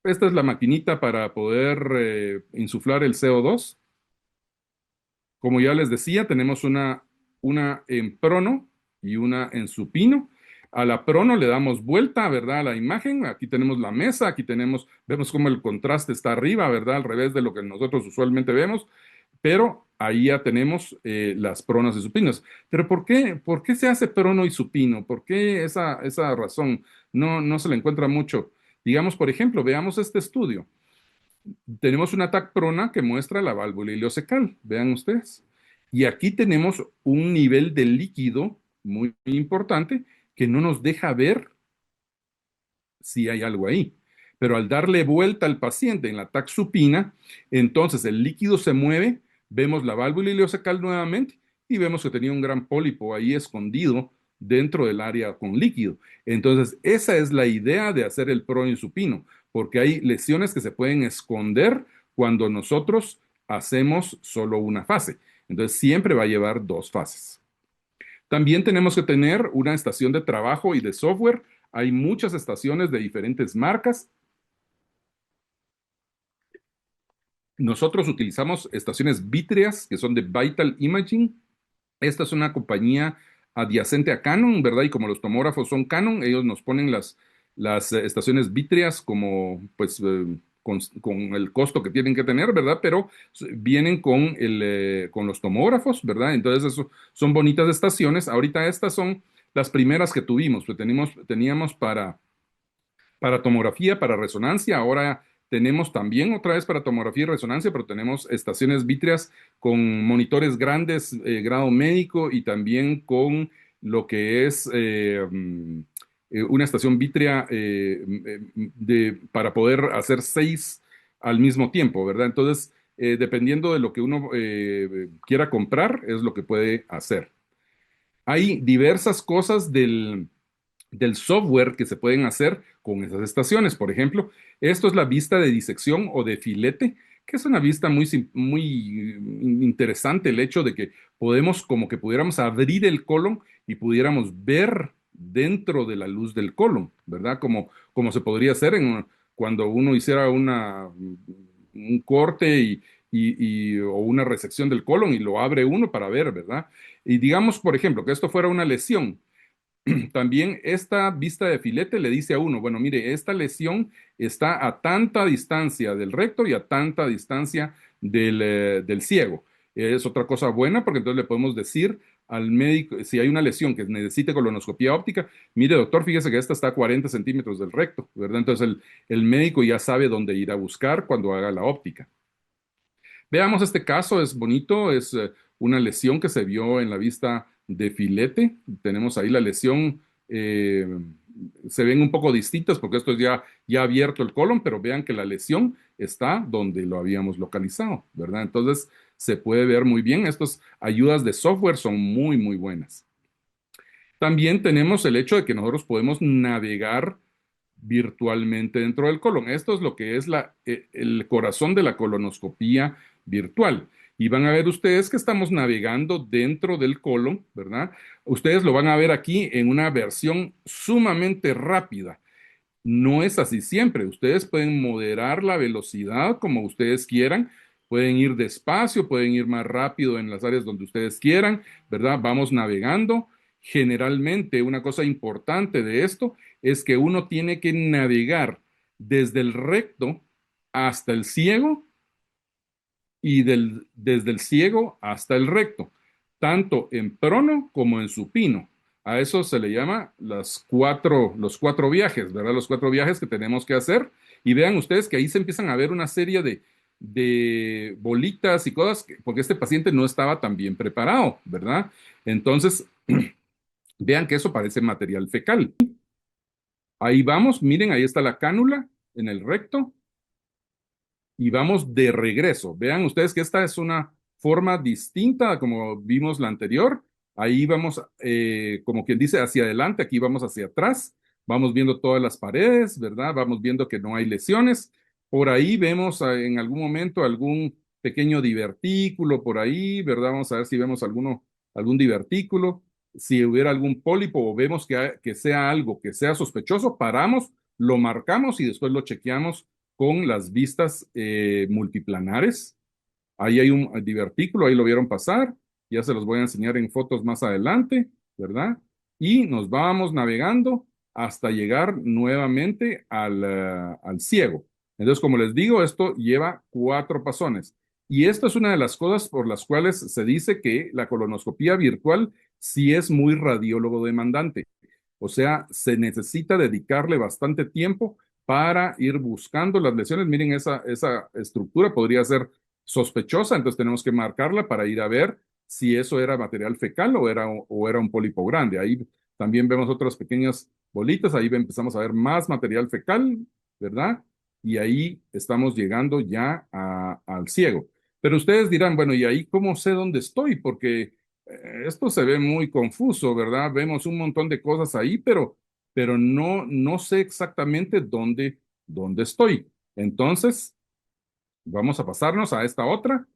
Esta es la maquinita para poder insuflar el CO2. Como ya les decía, tenemos una en prono y una en supino. A la prono le damos vuelta, ¿verdad? A la imagen. Aquí tenemos la mesa, vemos cómo el contraste está arriba, ¿verdad? Al revés de lo que nosotros usualmente vemos. Pero ahí ya tenemos las pronos y supinos. Pero por qué se hace prono y supino? ¿Por qué esa razón? No se le encuentra mucho. Digamos, por ejemplo, veamos este estudio. Tenemos una TAC prona que muestra la válvula ileocecal, vean ustedes. Y aquí tenemos un nivel de líquido muy importante que no nos deja ver si hay algo ahí. Pero al darle vuelta al paciente en la TAC supina, entonces el líquido se mueve, vemos la válvula ileocecal nuevamente y vemos que tenía un gran pólipo ahí escondido dentro del área con líquido. Entonces, esa es la idea de hacer el proinsupino, porque hay lesiones que se pueden esconder cuando nosotros hacemos solo una fase. Entonces, siempre va a llevar dos fases. También tenemos que tener una estación de trabajo y de software. Hay muchas estaciones de diferentes marcas. Nosotros utilizamos estaciones vítreas que son de Vital Imaging. Esta es una compañía adyacente a Canon, ¿verdad? Y como los tomógrafos son Canon, ellos nos ponen las estaciones vítreas como, pues, con el costo que tienen que tener, ¿verdad? Pero vienen con los tomógrafos, ¿verdad? Entonces, eso son bonitas estaciones. Ahorita estas son las primeras que tuvimos, pues teníamos para tomografía, para resonancia. Ahora tenemos también otra vez para tomografía y resonancia, pero tenemos estaciones vítreas con monitores grandes, grado médico y también con lo que es una estación vítrea para poder hacer 6 al mismo tiempo, ¿verdad? Entonces, dependiendo de lo que uno quiera comprar, es lo que puede hacer. Hay diversas cosas del software que se pueden hacer con esas estaciones. Por ejemplo, esto es la vista de disección o de filete, que es una vista muy interesante, el hecho de que podemos, como que pudiéramos abrir el colon y pudiéramos ver dentro de la luz del colon, ¿verdad? Como se podría hacer cuando uno hiciera un corte o una resección del colon y lo abre uno para ver, ¿verdad? Y digamos, por ejemplo, que esto fuera una lesión. También esta vista de filete le dice a uno, bueno, mire, esta lesión está a tanta distancia del recto y a tanta distancia del ciego. Es otra cosa buena porque entonces le podemos decir al médico, si hay una lesión que necesite colonoscopía óptica, mire, doctor, fíjese que esta está a 40 centímetros del recto, ¿verdad? Entonces el médico ya sabe dónde ir a buscar cuando haga la óptica. Veamos este caso, es bonito, es una lesión que se vio en la vista de filete. Tenemos ahí la lesión, se ven un poco distintas porque esto es ya abierto el colon, pero vean que la lesión está donde lo habíamos localizado, ¿verdad? Entonces se puede ver muy bien. Estas ayudas de software son muy, muy buenas. También tenemos el hecho de que nosotros podemos navegar virtualmente dentro del colon. Esto es lo que es el corazón de la colonoscopía virtual. Y van a ver ustedes que estamos navegando dentro del colon, ¿verdad? Ustedes lo van a ver aquí en una versión sumamente rápida. No es así siempre. Ustedes pueden moderar la velocidad como ustedes quieran. Pueden ir despacio, pueden ir más rápido en las áreas donde ustedes quieran, ¿verdad? Vamos navegando. Generalmente, una cosa importante de esto es que uno tiene que navegar desde el recto hasta el ciego y desde el ciego hasta el recto, tanto en prono como en supino. A eso se le llama los cuatro viajes, ¿verdad? Los cuatro viajes que tenemos que hacer. Y vean ustedes que ahí se empiezan a ver una serie de bolitas y cosas, porque este paciente no estaba tan bien preparado, ¿verdad? Entonces, vean que eso parece material fecal. Ahí vamos, miren, ahí está la cánula en el recto y vamos de regreso. Vean ustedes que esta es una forma distinta a como vimos la anterior. Ahí vamos, como quien dice, hacia adelante, aquí vamos hacia atrás. Vamos viendo todas las paredes, ¿verdad? Vamos viendo que no hay lesiones. Por ahí vemos en algún momento algún pequeño divertículo por ahí, ¿verdad? Vamos a ver si vemos algún divertículo. Si hubiera algún pólipo o vemos que sea algo que sea sospechoso, paramos, lo marcamos y después lo chequeamos con las vistas multiplanares. Ahí hay un divertículo, ahí lo vieron pasar, ya se los voy a enseñar en fotos más adelante, ¿verdad? Y nos vamos navegando hasta llegar nuevamente al ciego. Entonces, como les digo, esto lleva 4 pasones. Y esto es una de las cosas por las cuales se dice que la colonoscopía virtual sí es muy radiólogo demandante. O sea, se necesita dedicarle bastante tiempo para ir buscando las lesiones. Miren, esa estructura podría ser sospechosa, entonces tenemos que marcarla para ir a ver si eso era material fecal o era un pólipo grande. Ahí también vemos otras pequeñas bolitas, ahí empezamos a ver más material fecal, ¿verdad? Y ahí estamos llegando ya al ciego. Pero ustedes dirán, bueno, ¿y ahí cómo sé dónde estoy? Porque esto se ve muy confuso, ¿verdad? Vemos un montón de cosas ahí, pero no sé exactamente dónde estoy. Entonces, vamos a pasarnos a esta otra,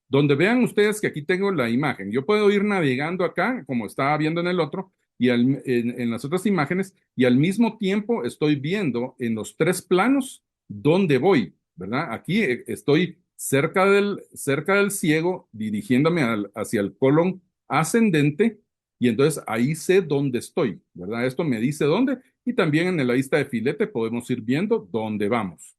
donde vean ustedes que aquí tengo la imagen. Yo puedo ir navegando acá, como estaba viendo en el otro, y en las otras imágenes, y al mismo tiempo estoy viendo en los 3 planos dónde voy, ¿verdad? Aquí estoy cerca del ciego, dirigiéndome hacia el colon ascendente, y entonces ahí sé dónde estoy, ¿verdad? Esto me dice dónde, y también en la lista de filete podemos ir viendo dónde vamos.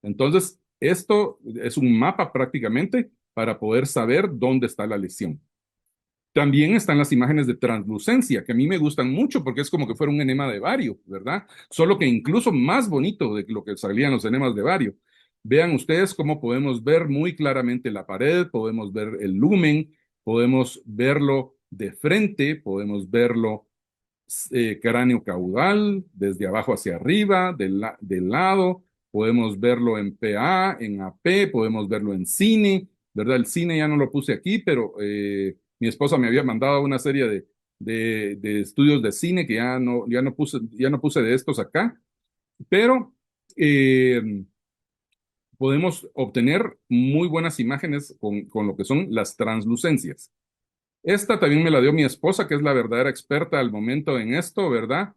Entonces, esto es un mapa prácticamente para poder saber dónde está la lesión. También están las imágenes de translucencia, que a mí me gustan mucho porque es como que fuera un enema de bario, ¿verdad? Solo que incluso más bonito de lo que salían los enemas de bario. Vean ustedes cómo podemos ver muy claramente la pared, podemos ver el lumen, podemos verlo de frente, podemos verlo cráneo caudal, desde abajo hacia arriba, del lado, podemos verlo en PA, en AP, podemos verlo en cine, ¿verdad? El cine ya no lo puse aquí, pero mi esposa me había mandado una serie de estudios de cine que ya no puse de estos acá, pero podemos obtener muy buenas imágenes con lo que son las translucencias. Esta también me la dio mi esposa, que es la verdadera experta al momento en esto, ¿verdad?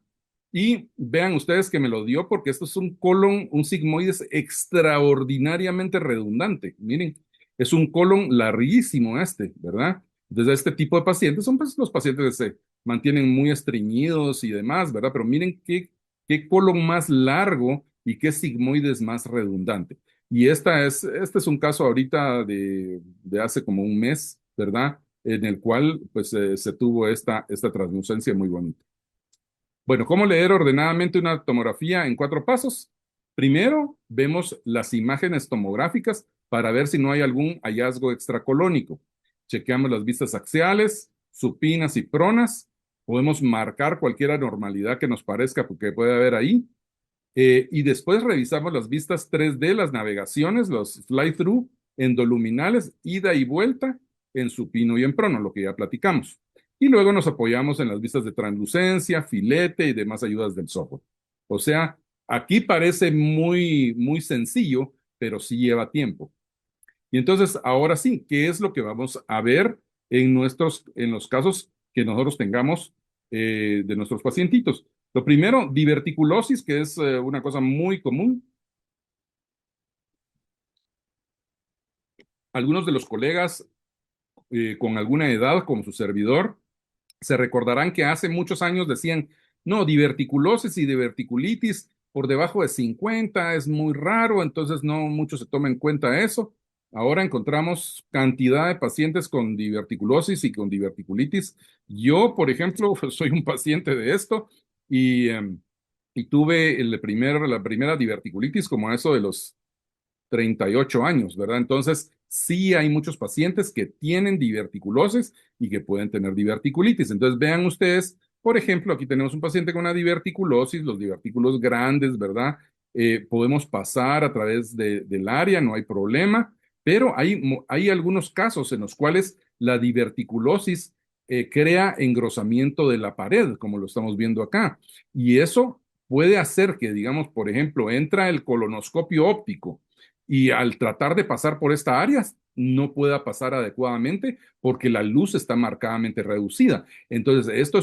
Y vean ustedes que me lo dio porque esto es un colon, un sigmoides extraordinariamente redundante. Miren, es un colon larguísimo este, ¿verdad? Desde este tipo de pacientes son pues los pacientes que se mantienen muy estreñidos y demás, ¿verdad? Pero miren qué colon más largo y qué sigmoides más redundante. Y este es un caso ahorita de hace como un mes, ¿verdad? En el cual pues se tuvo esta translucencia muy bonita. Bueno, ¿cómo leer ordenadamente una tomografía en 4 pasos? Primero, vemos las imágenes tomográficas para ver si no hay algún hallazgo extracolónico. Chequeamos las vistas axiales, supinas y pronas. Podemos marcar cualquier anormalidad que nos parezca porque puede haber ahí. Y después revisamos las vistas 3D, las navegaciones, los fly-through, endoluminales, ida y vuelta en supino y en prono, lo que ya platicamos. Y luego nos apoyamos en las vistas de translucencia, filete y demás ayudas del software. O sea, aquí parece muy sencillo, pero sí lleva tiempo. Y entonces, ahora sí, ¿qué es lo que vamos a ver en los casos que nosotros tengamos de nuestros pacientitos? Lo primero, diverticulosis, que es una cosa muy común. Algunos de los colegas con alguna edad, como su servidor, se recordarán que hace muchos años decían, no, diverticulosis y diverticulitis por debajo de 50 es muy raro, entonces no mucho se toma en cuenta eso. Ahora encontramos cantidad de pacientes con diverticulosis y con diverticulitis. Yo, por ejemplo, soy un paciente de esto y tuve la primera diverticulitis como a eso de los 38 años, ¿verdad? Entonces, sí hay muchos pacientes que tienen diverticulosis y que pueden tener diverticulitis. Entonces, vean ustedes, por ejemplo, aquí tenemos un paciente con una diverticulosis, los divertículos grandes, ¿verdad? Podemos pasar a través del área, no hay problema, pero hay algunos casos en los cuales la diverticulosis crea engrosamiento de la pared, como lo estamos viendo acá. Y eso puede hacer que, digamos, por ejemplo, entra el colonoscopio óptico y al tratar de pasar por esta área no pueda pasar adecuadamente porque la luz está marcadamente reducida. Entonces, esto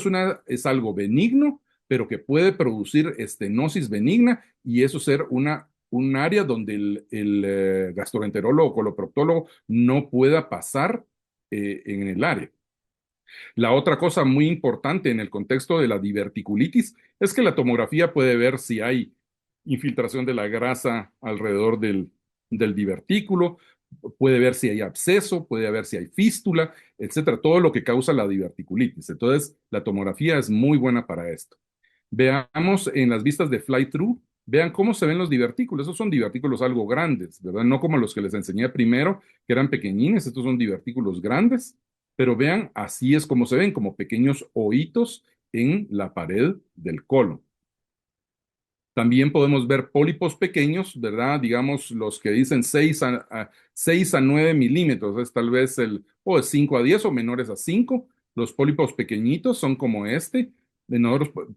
es algo benigno, pero que puede producir estenosis benigna y eso ser un área donde el gastroenterólogo o coloproctólogo no pueda pasar en el área. La otra cosa muy importante en el contexto de la diverticulitis es que la tomografía puede ver si hay infiltración de la grasa alrededor del divertículo, puede ver si hay absceso, puede ver si hay fístula, etcétera, todo lo que causa la diverticulitis. Entonces, la tomografía es muy buena para esto. Veamos en las vistas de fly-through, vean cómo se ven los divertículos. Esos son divertículos algo grandes, ¿verdad? No como los que les enseñé primero, que eran pequeñines, estos son divertículos grandes, pero vean, así es como se ven, como pequeños hoyitos en la pared del colon. También podemos ver pólipos pequeños, ¿verdad? Digamos, los que dicen 6 a 9 milímetros, es tal vez o de 5 a 10 o menores a 5. Los pólipos pequeñitos son como este.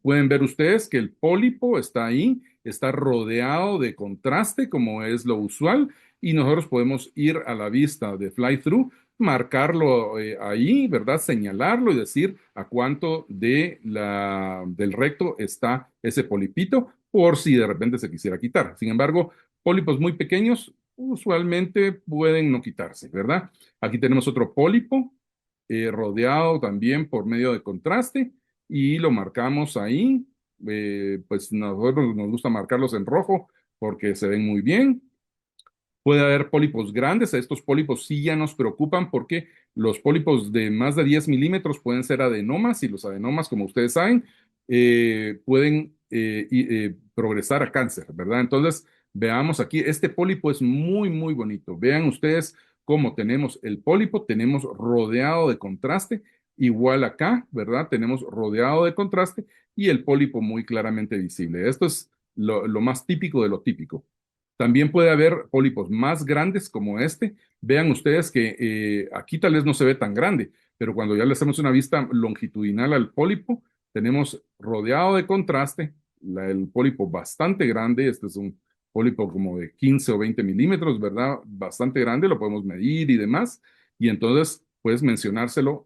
Pueden ver ustedes que el pólipo está ahí, está rodeado de contraste, como es lo usual, y nosotros podemos ir a la vista de fly-through, marcarlo ahí, ¿verdad? Señalarlo y decir a cuánto del recto está ese polipito por si de repente se quisiera quitar. Sin embargo, pólipos muy pequeños usualmente pueden no quitarse, ¿verdad? Aquí tenemos otro pólipo rodeado también por medio de contraste y lo marcamos ahí. Pues nosotros nos gusta marcarlos en rojo porque se ven muy bien. Puede haber pólipos grandes, estos pólipos sí ya nos preocupan porque los pólipos de más de 10 milímetros pueden ser adenomas y los adenomas, como ustedes saben, pueden progresar a cáncer, ¿verdad? Entonces, veamos aquí, este pólipo es muy bonito. Vean ustedes cómo tenemos el pólipo, tenemos rodeado de contraste, igual acá, ¿verdad? Tenemos rodeado de contraste y el pólipo muy claramente visible. Esto es lo más típico de lo típico. También puede haber pólipos más grandes como este. Vean ustedes que aquí tal vez no se ve tan grande, pero cuando ya le hacemos una vista longitudinal al pólipo, tenemos rodeado de contraste el pólipo bastante grande. Este es un pólipo como de 15 o 20 milímetros, ¿verdad? Bastante grande, lo podemos medir y demás. Y entonces puedes mencionárselo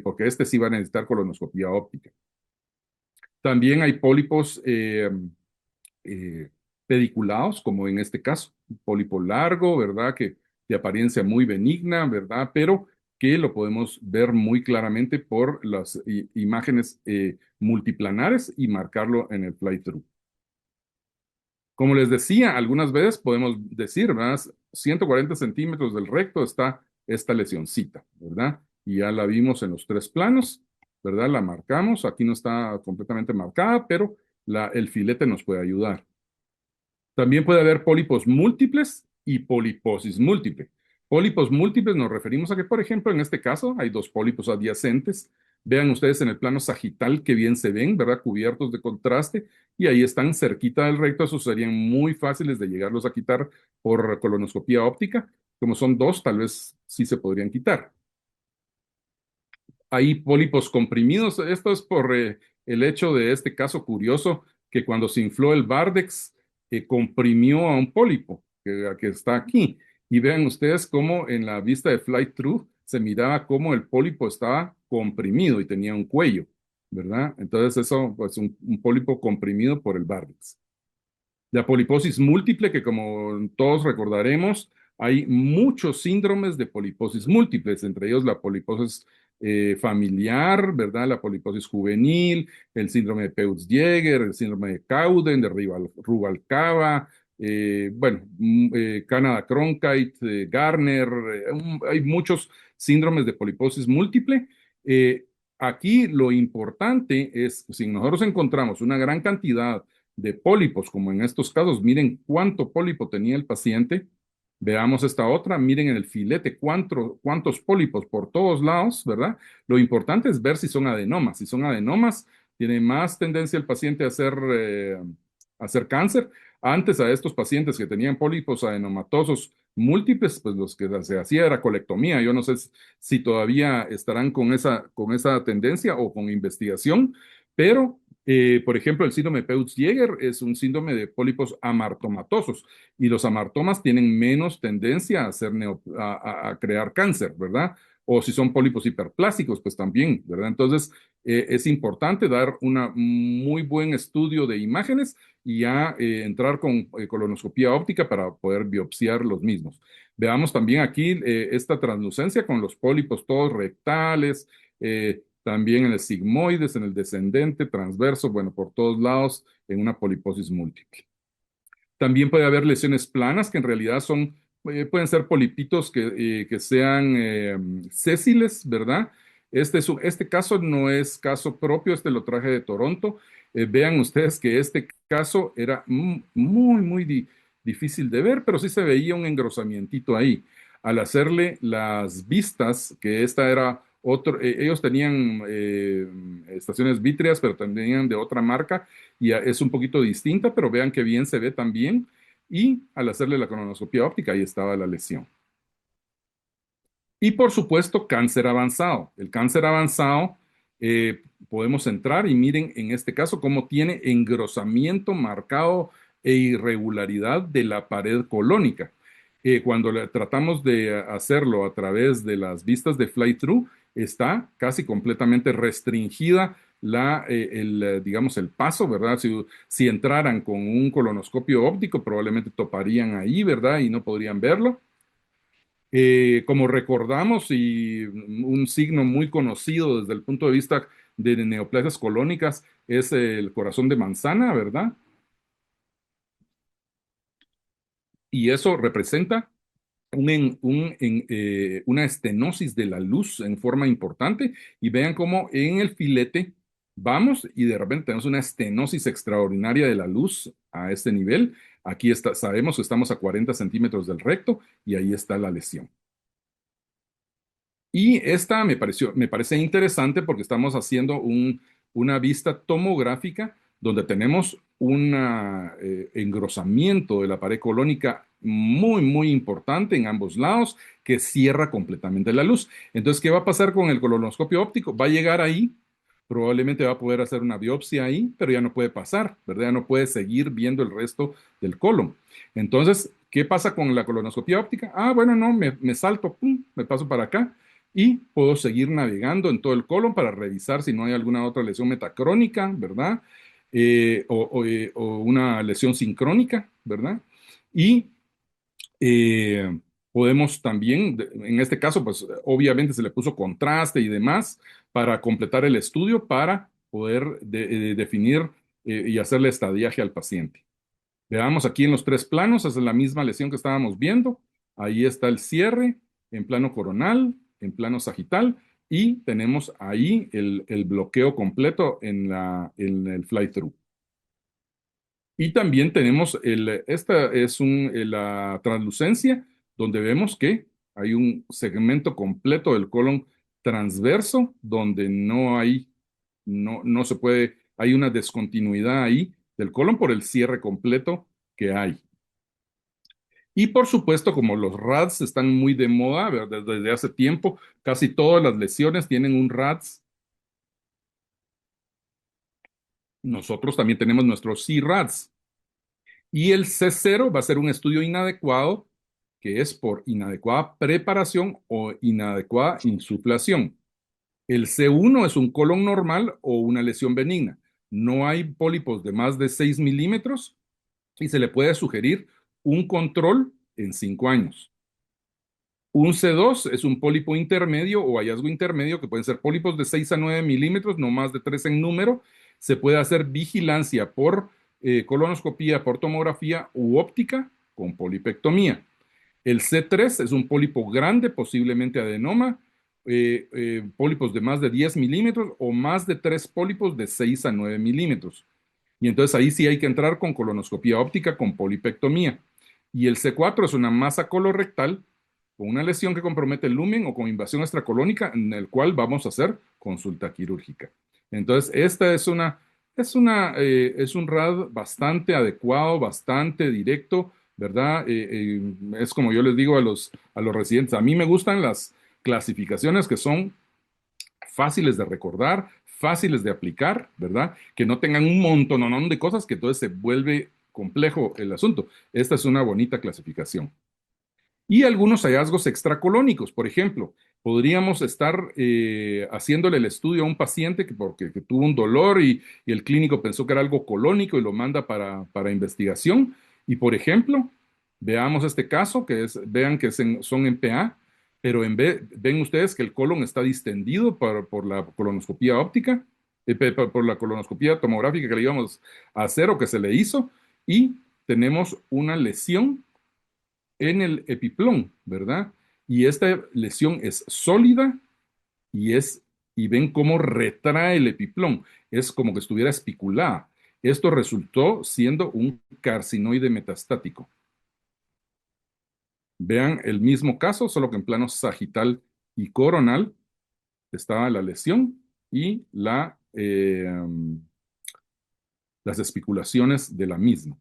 porque este sí va a necesitar colonoscopía óptica. También hay pólipos eh, pediculados, como en este caso, un pólipo largo, ¿verdad? Que de apariencia muy benigna, ¿verdad? Pero que lo podemos ver muy claramente por las imágenes multiplanares y marcarlo en el fly-through. Como les decía, algunas veces podemos decir, ¿verdad? 140 centímetros del recto está esta lesioncita, ¿verdad? Y ya la vimos en los tres planos, ¿verdad? La marcamos, aquí no está completamente marcada, pero el filete nos puede ayudar. También puede haber pólipos múltiples y poliposis múltiple. Pólipos múltiples nos referimos a que, por ejemplo, en este caso hay dos pólipos adyacentes. Vean ustedes en el plano sagital que bien se ven, ¿verdad? Cubiertos de contraste y ahí están cerquita del recto. Esos serían muy fáciles de llegarlos a quitar por colonoscopía óptica. como son dos, tal vez sí se podrían quitar. Hay pólipos comprimidos. Esto es por el hecho de este caso curioso que cuando se infló el Bardex, comprimió a un pólipo que está aquí. Y vean ustedes cómo en la vista de Flight Through se miraba cómo el pólipo estaba comprimido y tenía un cuello, ¿verdad? Entonces eso, pues un pólipo comprimido por el Bardex. La poliposis múltiple, que como todos recordaremos, hay muchos síndromes de poliposis múltiples, entre ellos la poliposis familiar, ¿verdad? La poliposis juvenil, el síndrome de Peutz-Jeghers, el síndrome de Cowden, de Rubalcaba, bueno, Canada-Cronkite, Garner, hay muchos síndromes de poliposis múltiple. Eh, Aquí lo importante es, si nosotros encontramos una gran cantidad de pólipos, como en estos casos, miren cuánto pólipo tenía el paciente. Veamos esta otra, miren en el filete cuántos pólipos por todos lados, ¿verdad? Lo importante es ver si son adenomas. Si son adenomas, tiene más tendencia el paciente a hacer cáncer. Antes a estos pacientes que tenían pólipos adenomatosos múltiples, pues los que se hacía era colectomía. Yo no sé si todavía estarán con esa tendencia o con investigación, pero por ejemplo, el síndrome de Peutz-Jeghers es un síndrome de pólipos amartomatosos y los amartomas tienen menos tendencia a, a crear cáncer, ¿verdad? O si son pólipos hiperplásicos, pues también, ¿verdad? Entonces, es importante dar un muy buen estudio de imágenes y ya entrar con colonoscopía óptica para poder biopsiar los mismos. Veamos también aquí esta translucencia con los pólipos todos rectales, también en el sigmoides, en el descendente, transverso, bueno, por todos lados, en una poliposis múltiple. También puede haber lesiones planas que en realidad pueden ser polipitos que sean sésiles, ¿verdad? Este caso no es caso propio, este lo traje de Toronto. Vean ustedes que este caso era muy difícil de ver, pero sí se veía un engrosamientito ahí. Al hacerle las vistas, que esta era ellos tenían estaciones vítreas, pero tenían de otra marca, y es un poquito distinta, pero vean que bien se ve también. Y al hacerle la colonoscopia óptica, ahí estaba la lesión. Y por supuesto, cáncer avanzado. El cáncer avanzado, podemos entrar y miren en este caso cómo tiene engrosamiento marcado e irregularidad de la pared colónica. Cuando tratamos de hacerlo a través de las vistas de fly-through, está casi completamente restringida digamos, el paso, ¿verdad? Si entraran con un colonoscopio óptico, probablemente toparían ahí, ¿verdad? Y no podrían verlo. Como recordamos, y un signo muy conocido desde el punto de vista de neoplasias colónicas es el corazón de manzana, ¿verdad? Y eso representa una estenosis de la luz en forma importante. Y vean cómo en el filete vamos y de repente tenemos una estenosis extraordinaria de la luz a este nivel. Aquí está, sabemos que estamos a 40 centímetros del recto y ahí está la lesión. Y esta me parece interesante porque estamos haciendo una vista tomográfica donde tenemos un engrosamiento de la pared colónica muy importante en ambos lados que cierra completamente la luz. Entonces, ¿qué va a pasar con el colonoscopio óptico? Va a llegar ahí, probablemente va a poder hacer una biopsia ahí, pero ya no puede pasar, ¿verdad? Ya no puede seguir viendo el resto del colon. Entonces, ¿qué pasa con la colonoscopia óptica? Ah, bueno, no, me salto, pum, me paso para acá y puedo seguir navegando en todo el colon para revisar si no hay alguna otra lesión metacrónica, ¿verdad? O una lesión sincrónica, ¿verdad? Y eh, podemos también, en este caso, pues obviamente se le puso contraste y demás para completar el estudio para poder definir y hacerle estadiaje al paciente. Veamos aquí en los tres planos, es la misma lesión que estábamos viendo. Ahí está el cierre en plano coronal, en plano sagital, y tenemos ahí el bloqueo completo en el fly-through. Y también tenemos esta es la translucencia, donde vemos que hay un segmento completo del colon transverso, donde no se puede, hay una descontinuidad ahí del colon por el cierre completo que hay. Y por supuesto, como los RADS están muy de moda, ¿verdad? Desde hace tiempo, casi todas las lesiones tienen un RADS. Nosotros también tenemos nuestro C-RADS. Y el C0 va a ser un estudio inadecuado, que es por inadecuada preparación o inadecuada insuflación. El C1 es un colon normal o una lesión benigna. No hay pólipos de más de 6 milímetros y se le puede sugerir un control en 5 años. Un C2 es un pólipo intermedio o hallazgo intermedio, que pueden ser pólipos de 6 a 9 milímetros, no más de 3 en número. Se puede hacer vigilancia por colonoscopía, por tomografía u óptica con polipectomía. El C3 es un pólipo grande, posiblemente adenoma, pólipos de más de 10 milímetros o más de 3 pólipos de 6 a 9 milímetros. Y entonces ahí sí hay que entrar con colonoscopía óptica con polipectomía. Y el C4 es una masa colorectal con una lesión que compromete el lumen o con invasión extracolónica, en el cual vamos a hacer consulta quirúrgica. Entonces, esta es un RAD bastante adecuado, bastante directo, ¿verdad? Es como yo les digo a los residentes, a mí me gustan las clasificaciones que son fáciles de recordar, fáciles de aplicar, ¿verdad? Que no tengan un montón de cosas que entonces se vuelve complejo el asunto. Esta es una bonita clasificación. Y algunos hallazgos extracolónicos, por ejemplo, podríamos estar haciéndole el estudio a un paciente que tuvo un dolor y el clínico pensó que era algo colónico y lo manda para investigación. Y por ejemplo, veamos este caso, vean que son en PA, pero ven ustedes que el colon está distendido por la colonoscopía óptica, por la colonoscopía tomográfica que le íbamos a hacer o que se le hizo, y tenemos una lesión en el epiplón, ¿verdad? Y esta lesión es sólida y y ven cómo retrae el epiplón. Es como que estuviera espiculada. Esto resultó siendo un carcinoide metastático. Vean el mismo caso, solo que en plano sagital y coronal estaba la lesión y las especulaciones de la misma.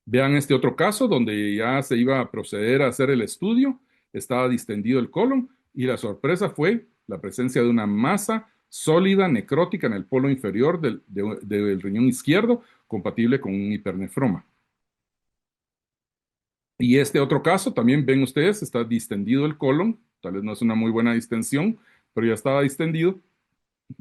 Vean este otro caso donde ya se iba a proceder a hacer el estudio, estaba distendido el colon y la sorpresa fue la presencia de una masa sólida necrótica en el polo inferior del riñón izquierdo, compatible con un hipernefroma. Y este otro caso, también ven ustedes, está distendido el colon, tal vez no es una muy buena distensión, pero ya estaba distendido,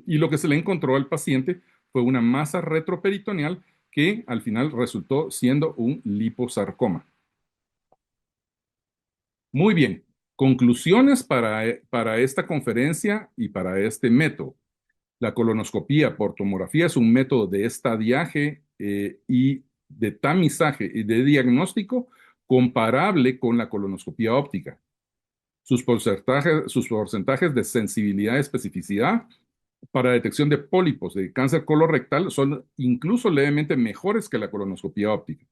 y lo que se le encontró al paciente fue una masa retroperitoneal que al final resultó siendo un liposarcoma. Muy bien. Conclusiones para esta conferencia y para este método. La colonoscopía por tomografía es un método de estadiaje y de tamizaje y de diagnóstico comparable con la colonoscopía óptica. Sus porcentajes de sensibilidad y especificidad para detección de pólipos de cáncer colorectal son incluso levemente mejores que la colonoscopía óptica.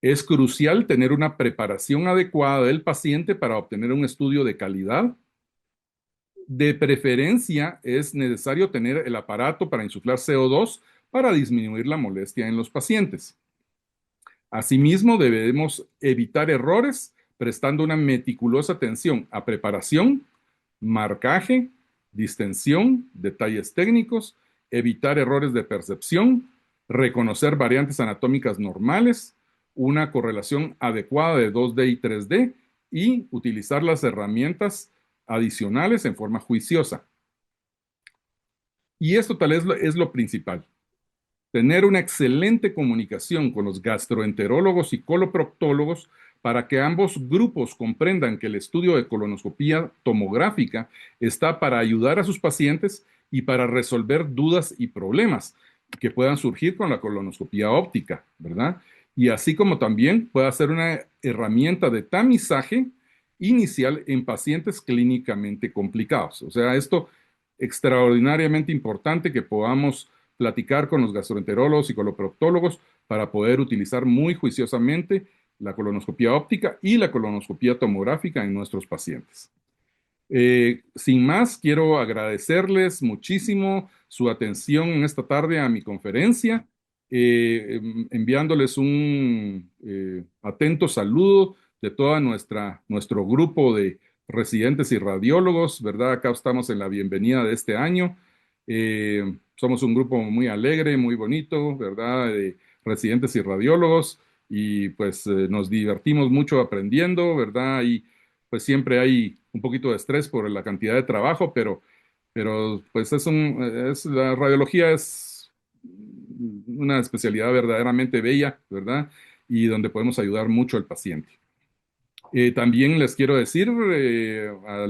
Es crucial tener una preparación adecuada del paciente para obtener un estudio de calidad. De preferencia, es necesario tener el aparato para insuflar CO2 para disminuir la molestia en los pacientes. Asimismo, debemos evitar errores prestando una meticulosa atención a preparación, marcaje, distensión, detalles técnicos, evitar errores de percepción, reconocer variantes anatómicas normales, una correlación adecuada de 2D y 3D y utilizar las herramientas adicionales en forma juiciosa. Y esto tal vez es lo principal. Tener una excelente comunicación con los gastroenterólogos y coloproctólogos para que ambos grupos comprendan que el estudio de colonoscopía tomográfica está para ayudar a sus pacientes y para resolver dudas y problemas que puedan surgir con la colonoscopía óptica, ¿verdad? Y así como también puede ser una herramienta de tamizaje inicial en pacientes clínicamente complicados. O sea, esto extraordinariamente importante que podamos platicar con los gastroenterólogos y coloproctólogos para poder utilizar muy juiciosamente la colonoscopía óptica y la colonoscopía tomográfica en nuestros pacientes. Sin más, quiero agradecerles muchísimo su atención en esta tarde a mi conferencia enviándoles un atento saludo de toda nuestro grupo de residentes y radiólogos, ¿verdad? Acá estamos en la bienvenida de este año. Somos un grupo muy alegre, muy bonito, ¿verdad? De residentes y radiólogos y pues nos divertimos mucho aprendiendo, ¿verdad? Y pues siempre hay un poquito de estrés por la cantidad de trabajo, pero pues la radiología es una especialidad verdaderamente bella, ¿verdad? Y donde podemos ayudar mucho al paciente. También les quiero decir a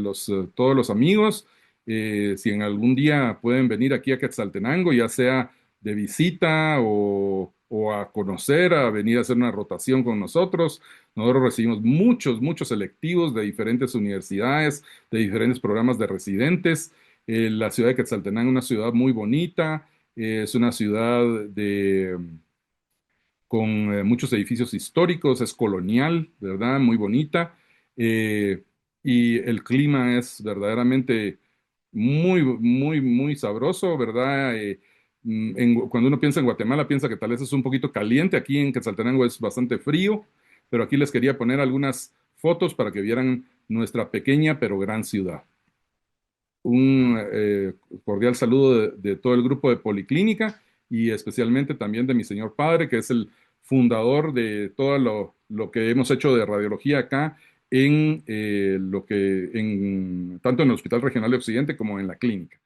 todos los amigos, si en algún día pueden venir aquí a Quetzaltenango, ya sea de visita o a conocer, a venir a hacer una rotación con nosotros. Nosotros recibimos muchos selectivos de diferentes universidades, de diferentes programas de residentes. La ciudad de Quetzaltenango es una ciudad muy bonita, es una ciudad con muchos edificios históricos, es colonial, ¿verdad? Muy bonita. eh, y el clima es verdaderamente muy sabroso, ¿verdad? Cuando uno piensa en Guatemala, piensa que tal vez es un poquito caliente. Aquí en Quetzaltenango es bastante frío, pero aquí les quería poner algunas fotos para que vieran nuestra pequeña pero gran ciudad. Un cordial saludo de todo el grupo de Policlínica y especialmente también de mi señor padre, que es el fundador de todo lo que hemos hecho de radiología acá tanto en el Hospital Regional de Occidente como en la clínica.